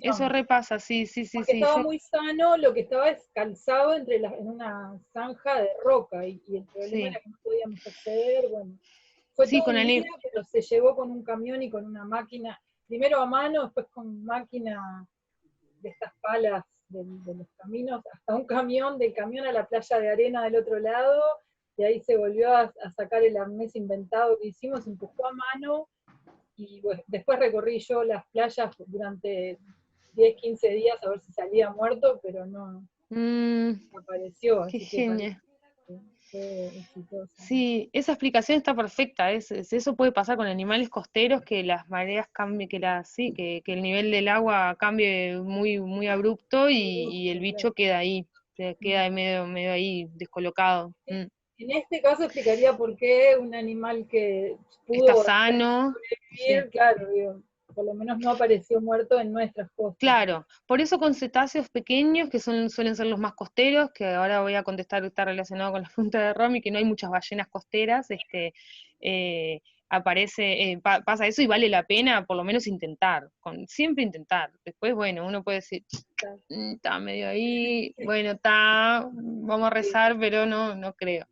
eso repasa, sí. Porque estaba Yo, muy sano, lo que estaba es calzado en una zanja de roca, y el problema era que no podíamos acceder, bueno. Fue sí, todo con un el día, pero se llevó con un camión y con una máquina, primero a mano, después con máquina de estas palas de los caminos, hasta un camión, del camión a la playa de arena del otro lado, y ahí se volvió a sacar el arnés inventado que hicimos, empujó a mano, y bueno, después recorrí yo las playas durante 10, 15 días a ver si salía muerto, pero no apareció, qué así que genial. fue exitoso. Sí, esa explicación está perfecta. Eso puede pasar con animales costeros, que las mareas cambien, que el nivel del agua cambie muy, muy abrupto y el bicho queda ahí, queda medio ahí descolocado. En este caso explicaría por qué un animal que Está pudo sano. sobrevivir, claro, digo, por lo menos no apareció muerto en nuestras costas. Claro, por eso con cetáceos pequeños, que suelen ser los más costeros, que ahora voy a contestar, está relacionado con la pregunta de Romy, que no hay muchas ballenas costeras, pasa eso y vale la pena por lo menos intentar, siempre intentar. Después, bueno, uno puede decir, está medio ahí, bueno, vamos a rezar, pero no creo.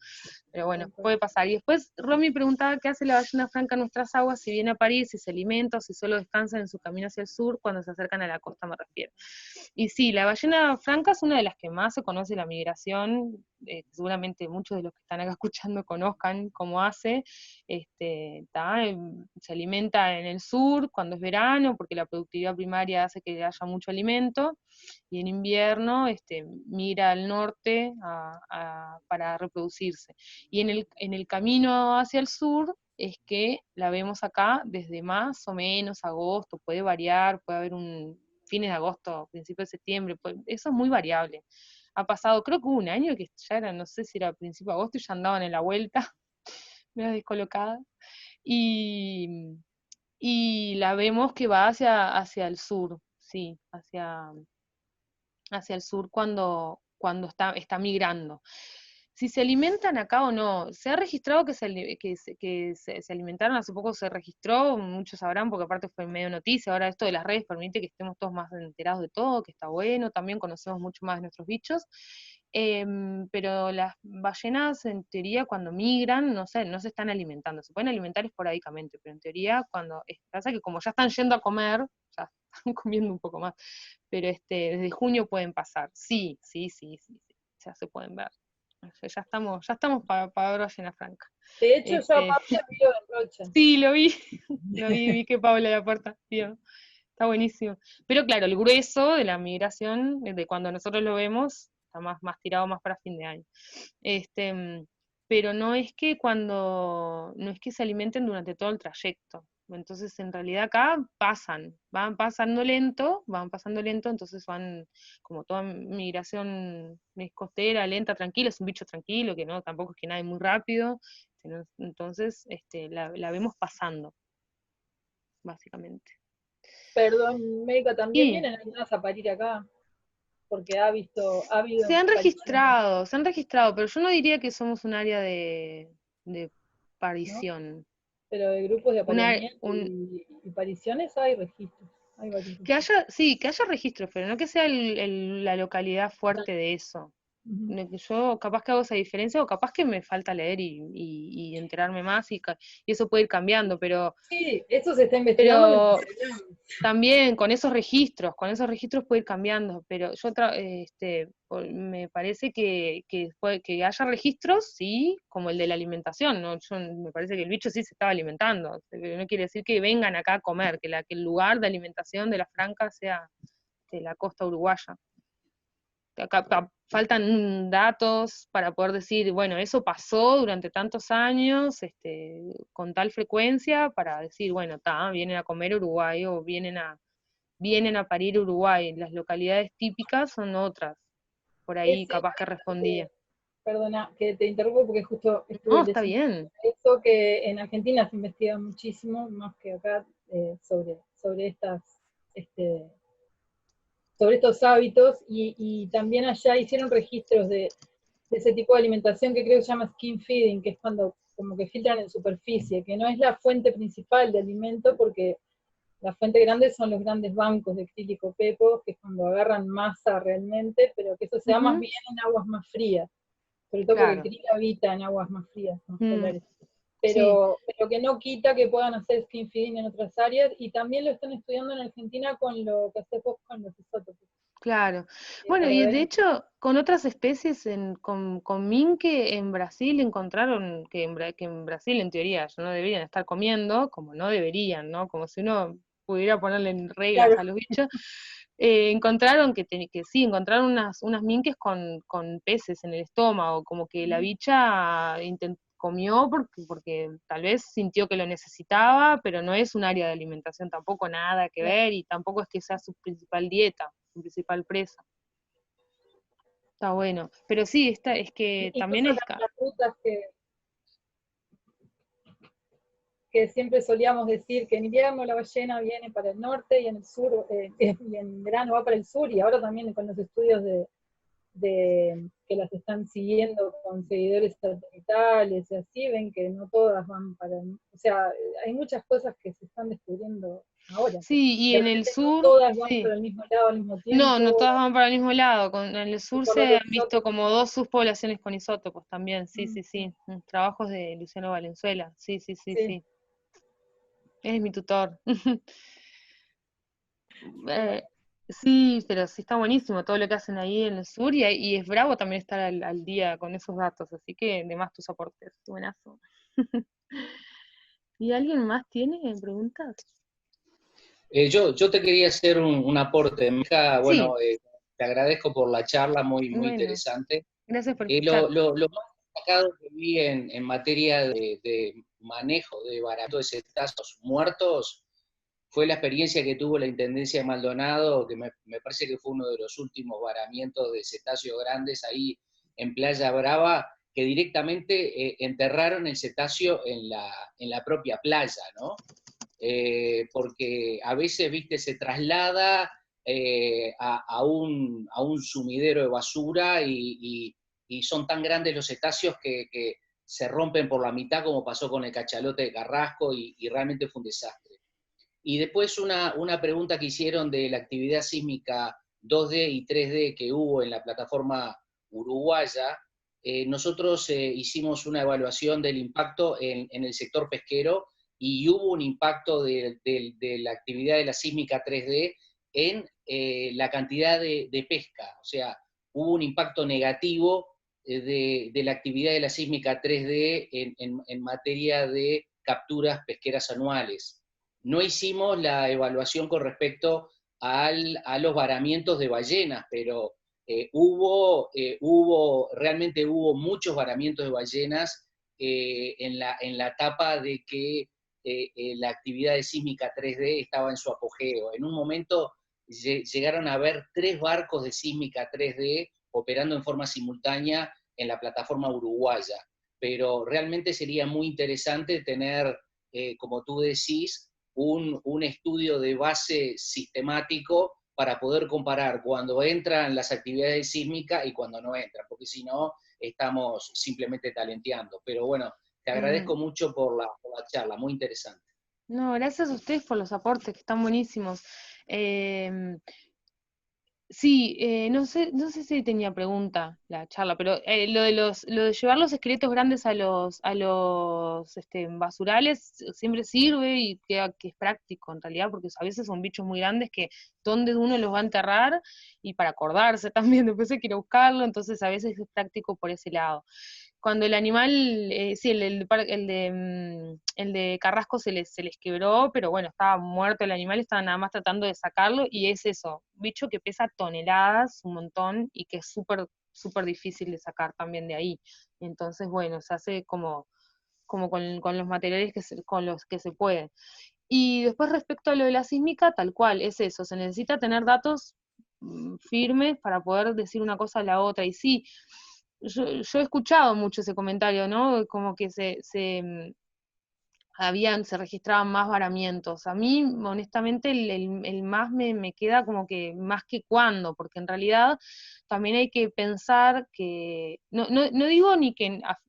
Pero bueno, puede pasar. Y después Romy preguntaba qué hace la ballena franca en nuestras aguas, si viene a París, si se alimenta o si solo descansa en su camino hacia el sur, cuando se acercan a la costa me refiero. Y sí, la ballena franca es una de las que más se conoce la migración, seguramente muchos de los que están acá escuchando conozcan cómo hace, se alimenta en el sur cuando es verano, porque la productividad primaria hace que haya mucho alimento, y en invierno migra al norte para reproducirse. Y en el camino hacia el sur es que la vemos acá desde más o menos agosto, puede variar, puede haber fines de agosto, principios de septiembre, eso es muy variable. Ha pasado, creo que hubo un año que ya era, no sé si era principio de agosto y ya andaban en la vuelta, medio descolocadas. Y la vemos que va hacia el sur, sí, hacia el sur cuando está migrando. Si se alimentan acá o no, se ha registrado que se alimentaron, hace poco se registró, muchos sabrán porque aparte fue medio noticia, ahora esto de las redes permite que estemos todos más enterados de todo, que está bueno, también conocemos mucho más de nuestros bichos, pero las ballenas en teoría cuando migran no se están alimentando, se pueden alimentar esporádicamente, pero en teoría pasa que como ya están yendo a comer, ya están comiendo un poco más, pero desde junio pueden pasar, sí, ya se pueden ver. Ya estamos para ver ballena franca. De hecho, yo a Paula vi lo de Rocha. Sí, lo vi que Paula de la puerta vio. Está buenísimo. Pero claro, el grueso de la migración, de cuando nosotros lo vemos, está más tirado más para fin de año. pero no es que se alimenten durante todo el trayecto. Entonces, en realidad acá van pasando lento, entonces van como toda migración costera, lenta, tranquila, es un bicho tranquilo, que no, tampoco es que nade muy rápido, entonces la vemos pasando, básicamente. Perdón, médica, también Sí. vienen algunas a parir acá, porque ha habido Se han apariciones, registrado, pero yo no diría que somos un área de parición. pero de grupos de Una, apareamiento y apariciones hay registros, hay varios que registros. haya registros, pero no que sea la localidad fuerte de eso. Ujú. Yo capaz que hago esa diferencia, o capaz que me falta leer y enterarme más, y eso puede ir cambiando, pero Sí, eso se está investigando mientras hablamos. también con esos registros puede ir cambiando, pero me parece que haya registros, sí, como el de la alimentación, ¿no? Me parece que el bicho sí se estaba alimentando, pero no quiere decir que vengan acá a comer, que el lugar de alimentación de la franja sea de la costa uruguaya. Acá faltan datos para poder decir, bueno, eso pasó durante tantos años, con tal frecuencia, para decir, bueno, vienen a comer Uruguay o vienen a parir Uruguay. Las localidades típicas son otras. Por ahí capaz que respondía. Perdona, que te interrumpo porque justo estuve No, está leyendo bien. eso, que en Argentina se investiga muchísimo, más que acá, sobre estos hábitos, y también allá hicieron registros de ese tipo de alimentación que creo que se llama skin feeding, que es cuando como que filtran en superficie, que no es la fuente principal de alimento, porque la fuente grande son los grandes bancos de krill y copepo, que es cuando agarran masa realmente, pero que eso se da más bien en aguas más frías, sobre todo porque el Claro. krill habita en aguas más frías, más polares. Sí. Pero que no quita que puedan hacer skin feeding en otras áreas, y también lo están estudiando en Argentina con lo que hace vos con los isótopos. Claro. Bueno, y de hecho, con otras especies, con minke en Brasil encontraron que en Brasil, en teoría, ya no deberían estar comiendo, como no deberían, ¿no? Como si uno pudiera ponerle en reglas Claro. a los bichos. Encontraron que sí, encontraron unas minkes con peces en el estómago, como que la bicha comió porque tal vez sintió que lo necesitaba, pero no es un área de alimentación tampoco, nada que ver, y tampoco es que sea su principal dieta, su principal presa. Está bueno. Pero sí, es que también Incluso las rutas que siempre solíamos decir que en invierno la ballena viene para el norte y en el sur, y en verano va para el sur, y ahora también con los estudios que las están siguiendo con seguidores satelitales y así, ven que no todas van para, o sea, hay muchas cosas que se están descubriendo ahora. Sí, y De en el repente no sur, todas van sí. para el mismo lado al mismo No tiempo. todas van para el mismo lado. En el sur Por los se han visto isótopos. como 2 subpoblaciones con isótopos también, sí. Trabajos de Luciano Valenzuela, sí. Es mi tutor. Sí, pero sí está buenísimo todo lo que hacen ahí en el sur, y es bravo también estar al día con esos datos, así que de más tus aportes, buenazo. ¿Y alguien más tiene preguntas? Yo te quería hacer un aporte, Mija. Bueno, Sí. te agradezco por la charla, muy Bueno, interesante. gracias por escuchar. Lo más destacado que vi en materia de manejo de barato de cetáceos muertos fue la experiencia que tuvo la Intendencia de Maldonado, que me parece que fue uno de los últimos varamientos de cetáceos grandes ahí en Playa Brava, que directamente enterraron el cetáceo en la propia playa, ¿no? Porque a veces, viste, se traslada a un sumidero de basura y son tan grandes los cetáceos que se rompen por la mitad, como pasó con el cachalote de Carrasco, y realmente fue un desastre. Y después una pregunta que hicieron de la actividad sísmica 2D y 3D que hubo en la plataforma uruguaya. Nosotros hicimos una evaluación del impacto en el sector pesquero, y hubo un impacto de la actividad de la sísmica 3D en la cantidad de pesca. O sea, hubo un impacto negativo de la actividad de la sísmica 3D en materia de capturas pesqueras anuales. No hicimos la evaluación con respecto a los varamientos de ballenas, pero realmente hubo muchos varamientos de ballenas en la etapa de que la actividad de sísmica 3D estaba en su apogeo. En un momento llegaron a haber 3 barcos de sísmica 3D operando en forma simultánea en la plataforma uruguaya, pero realmente sería muy interesante tener, como tú decís, un estudio de base sistemático para poder comparar cuando entran las actividades sísmicas y cuando no entran, porque si no, estamos simplemente talenteando. Pero bueno, te agradezco mucho por la charla, muy interesante. No, gracias a ustedes por los aportes, que están buenísimos. Sí, no sé si tenía pregunta la charla, pero lo de llevar los esqueletos grandes a los basurales siempre sirve y que es práctico en realidad, porque a veces son bichos muy grandes que donde uno los va a enterrar y para acordarse también, después hay que ir a buscarlo, entonces a veces es práctico por ese lado. Cuando el animal, sí, el de Carrasco se les quebró, pero bueno, estaba muerto el animal, estaban nada más tratando de sacarlo, y es eso, bicho que pesa toneladas, un montón, y que es súper, súper difícil de sacar también de ahí. Entonces, bueno, se hace como con los materiales con los que se puede. Y después respecto a lo de la sísmica, tal cual, es eso, se necesita tener datos firmes para poder decir una cosa a la otra, y sí, yo he escuchado mucho ese comentario, ¿no? Como que se registraban más varamientos. A mí, honestamente, el más me queda como que más que cuándo, porque en realidad también hay que pensar que, no digo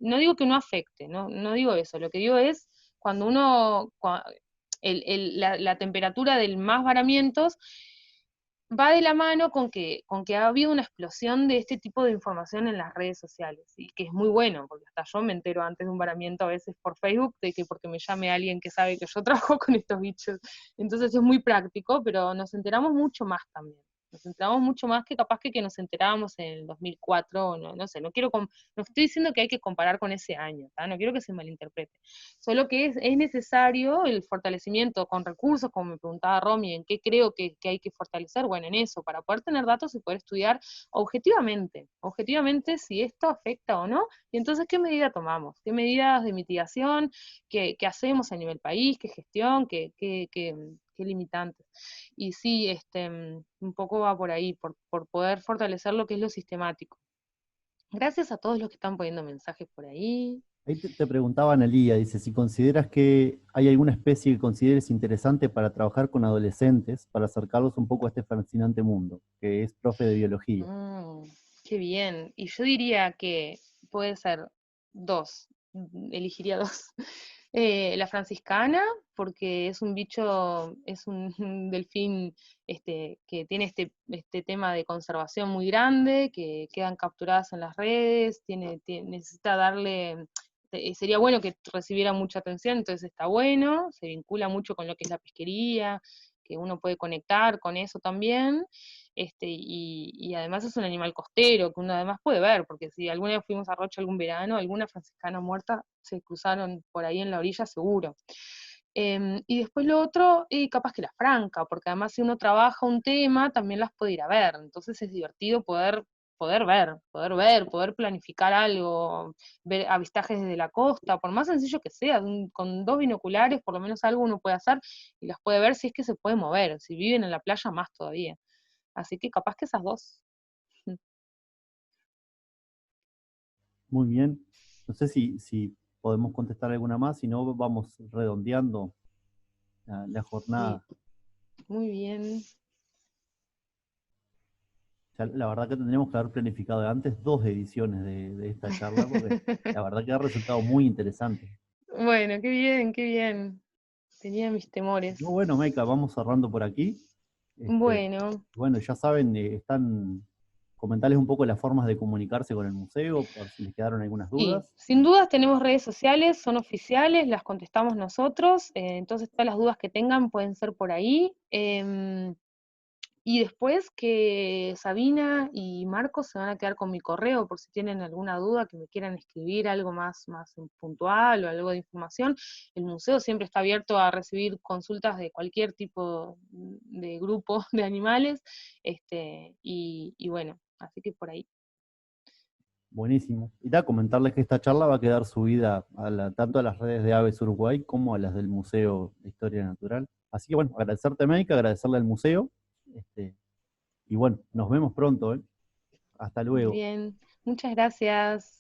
no digo que no afecte, no digo eso, lo que digo es cuando la temperatura del más varamientos va de la mano con que ha habido una explosión de este tipo de información en las redes sociales, y que es muy bueno, porque hasta yo me entero antes de un varamiento a veces por Facebook, de que porque me llame alguien que sabe que yo trabajo con estos bichos. Entonces es muy práctico, pero nos enteramos mucho más también. Nos enteramos mucho más que capaz que nos enterábamos en el 2004, no sé, no estoy diciendo que hay que comparar con ese año, ¿tá? No quiero que se malinterprete. Solo que es necesario el fortalecimiento con recursos, como me preguntaba Romy, en qué creo que hay que fortalecer, bueno, en eso, para poder tener datos y poder estudiar objetivamente si esto afecta o no, y entonces qué medida tomamos, qué medidas de mitigación, qué hacemos a nivel país, qué gestión, qué limitantes. Y sí, un poco va por ahí, por poder fortalecer lo que es lo sistemático. Gracias a todos los que están poniendo mensajes por ahí. Ahí te preguntaba Analía, dice, si consideras que hay alguna especie que consideres interesante para trabajar con adolescentes, para acercarlos un poco a este fascinante mundo, que es profe de biología. Qué bien. Y yo diría que puede ser 2, elegiría 2. La franciscana, porque es un bicho, es un delfín que tiene este tema de conservación muy grande, que quedan capturadas en las redes, necesita darle, sería bueno que recibiera mucha atención, entonces está bueno, se vincula mucho con lo que es la pesquería, que uno puede conectar con eso también, y además es un animal costero, que uno además puede ver, porque si alguna vez fuimos a Rocha algún verano, alguna franciscana muerta se cruzaron por ahí en la orilla seguro. Y después lo otro, capaz que la franca, porque además si uno trabaja un tema, también las puede ir a ver, entonces es divertido poder ver, poder planificar algo, ver avistajes desde la costa, por más sencillo que sea, con 2 binoculares, por lo menos algo uno puede hacer, y las puede ver si es que se puede mover, si viven en la playa más todavía. Así que capaz que esas 2. Muy bien. No sé si podemos contestar alguna más, si no vamos redondeando la jornada. Sí. Muy bien. Ya, la verdad que tendríamos que haber planificado de antes 2 ediciones de esta charla, porque la verdad que ha resultado muy interesante. Bueno, qué bien, qué bien. Tenía mis temores. No, bueno, Maika, vamos cerrando por aquí. Bueno. Bueno, ya saben, comentarles un poco las formas de comunicarse con el museo, por si les quedaron algunas Sí, dudas. sin dudas tenemos redes sociales, son oficiales, las contestamos nosotros, entonces todas las dudas que tengan pueden ser por ahí. Y después que Sabina y Marcos se van a quedar con mi correo por si tienen alguna duda, que me quieran escribir algo más puntual o algo de información. El museo siempre está abierto a recibir consultas de cualquier tipo de grupo de animales, y bueno, Así que por ahí. Buenísimo. Y comentarles que esta charla va a quedar subida tanto a las redes de Aves Uruguay como a las del Museo de Historia Natural. Así que bueno, agradecerte, Meika, agradecerle al museo. Y bueno, nos vemos pronto, ¿eh? Hasta luego. Bien, muchas gracias.